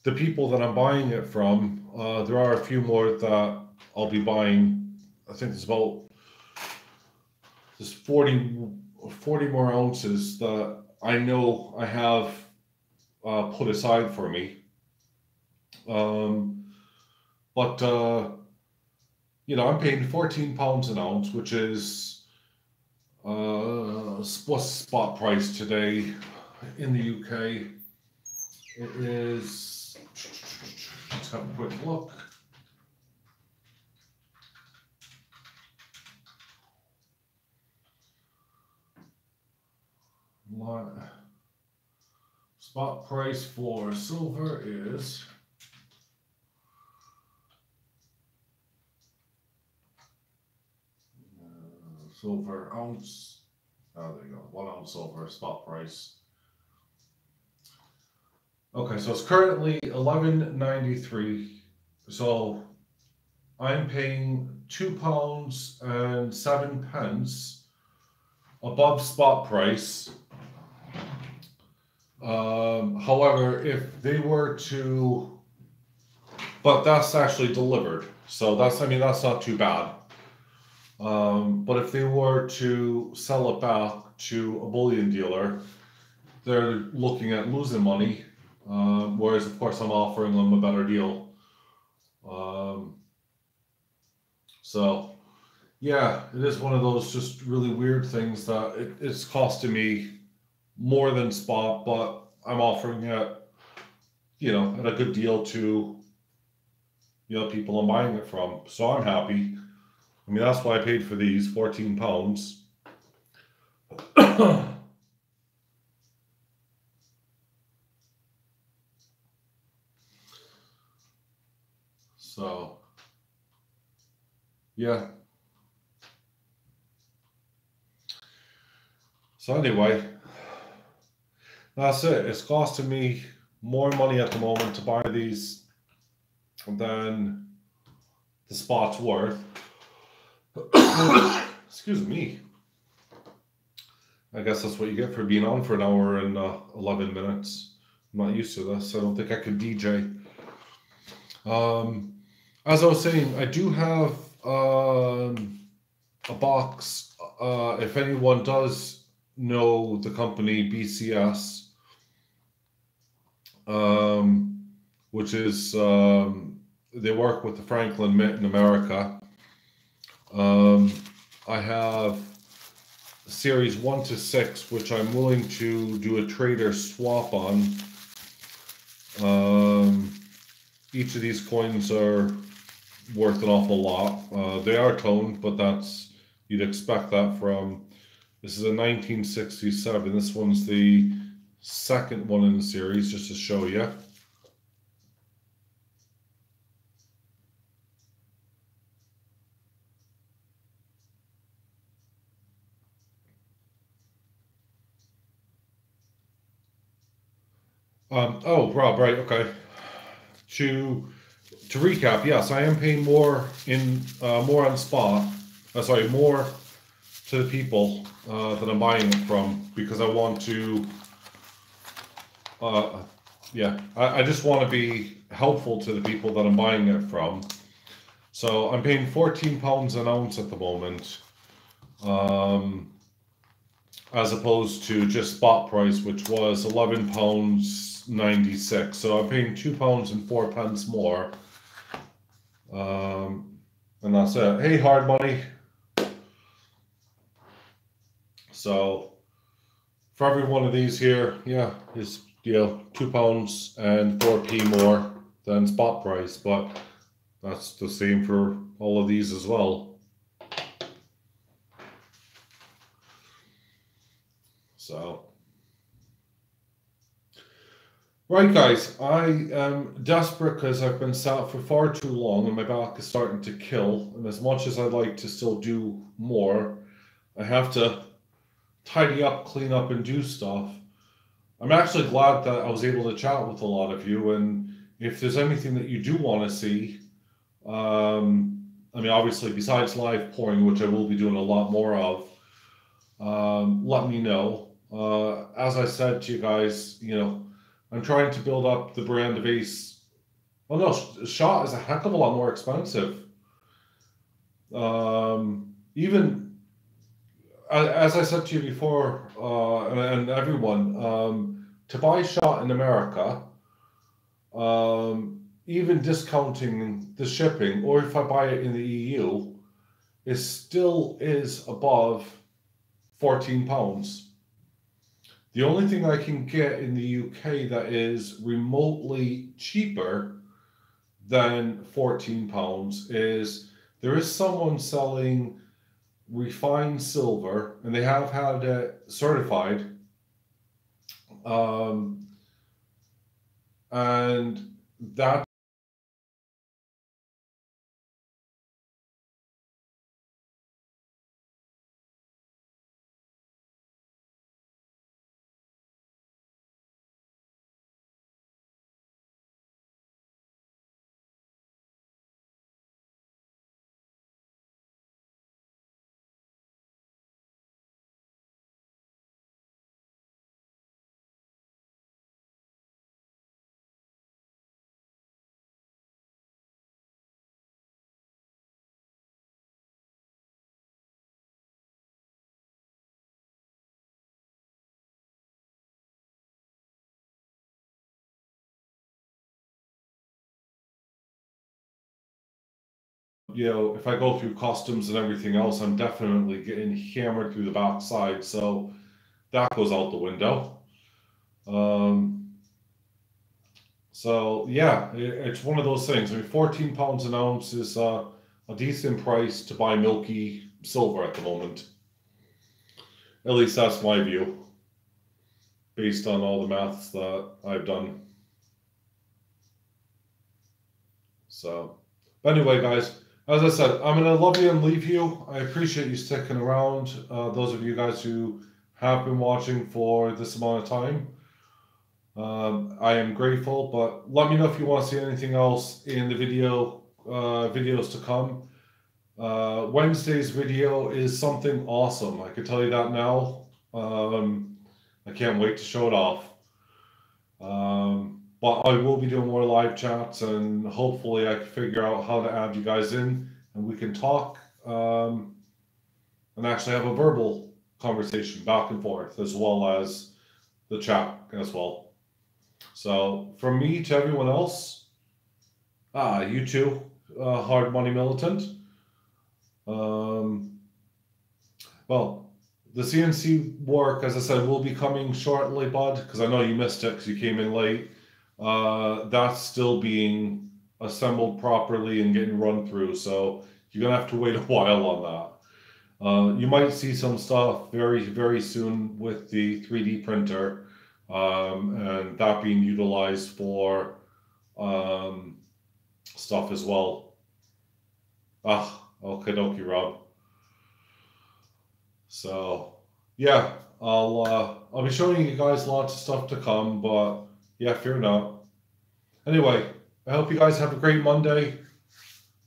the people that I'm buying it from, there are a few more that I'll be buying. I think there's 40 more ounces that I know I have put aside for me. But I'm paying £14 an ounce, which is what's spot price today in the UK. It is, let's have a quick look. Spot price for silver is silver ounce. Oh, there you go. 1 ounce silver spot price. Okay, so it's currently £11.93. So I'm paying £2.07 above spot price. However, if they were to but that's actually delivered. So that's, I mean, that's not too bad. But if they were to sell it back to a bullion dealer, they're looking at losing money. Whereas, of course, I'm offering them a better deal. So, yeah, it is one of those just really weird things that it's costing me more than spot, but I'm offering it, at a good deal to, people I'm buying it from. So I'm happy. I mean, that's why I paid for these £14. So, yeah. So anyway, that's it. It's costing me more money at the moment to buy these than the spot's worth. Excuse me. I guess that's what you get for being on for an hour and 11 minutes. I'm not used to this. I don't think I could DJ. As I was saying, I do have a box. If anyone does know the company BCS, which is they work with the Franklin Mint in America. I have series 1 to 6, which I'm willing to do a trader swap on. Each of these coins are worth an awful lot. They are toned, but you'd expect that from. This is a 1967. This one's the second one in the series, just to show you. Oh, Rob, right, okay. To recap, yes, I am paying more more on spot. Sorry, more to the people that I'm buying it from, because I want to. Yeah, I just want to be helpful to the people that I'm buying it from. So I'm paying £14 an ounce at the moment, as opposed to just spot price, which was £11.96. So I'm paying £2.04 more. And that's it. Hey, hard money. So for every one of these here, yeah, is £2 and 4p more than spot price, but that's the same for all of these as well. So, right, guys, I am desperate because I've been sat for far too long and my back is starting to kill. And as much as I'd like to still do more, I have to tidy up, clean up, and do stuff. I'm actually glad that I was able to chat with a lot of you. And if there's anything that you do want to see, I mean, obviously, besides live pouring, which I will be doing a lot more of, let me know. As I said to you guys, I'm trying to build up the brand of Ace. Oh no, Shot is a heck of a lot more expensive. Even as I said to you before, and everyone, to buy Shot in America, even discounting the shipping, or if I buy it in the EU, it still is above £14. The only thing I can get in the UK that is remotely cheaper than £14 is there is someone selling refined silver, and they have had it certified, and that you know, if I go through customs and everything else, I'm definitely getting hammered through the backside. So that goes out the window. So yeah, it's one of those things. I mean, 14 pounds an ounce is a decent price to buy milky silver at the moment. At least that's my view, based on all the maths that I've done. So, but anyway, guys, as I said, I'm gonna love you and leave you. I appreciate you sticking around. Those of you guys who have been watching for this amount of time. I am grateful, but let me know if you want to see anything else in the videos to come. Wednesday's video is something awesome. I can tell you that now. I can't wait to show it off. But I will be doing more live chats, and hopefully I can figure out how to add you guys in, and we can talk and actually have a verbal conversation back and forth, as well as the chat as well. So from me to everyone else, you too, Hard Money Militant. Well, the CNC work, as I said, will be coming shortly, bud, because I know you missed it because you came in late. That's still being assembled properly and getting run through, so you're gonna have to wait a while on that. You might see some stuff very, very soon with the 3D printer, and that being utilized for stuff as well. Okay, dokie, Rob. So yeah, I'll be showing you guys lots of stuff to come, but yeah, fear not. Anyway, I hope you guys have a great Monday,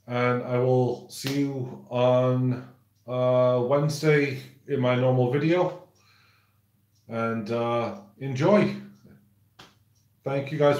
and I will see you on Wednesday in my normal video. And enjoy. Thank you guys.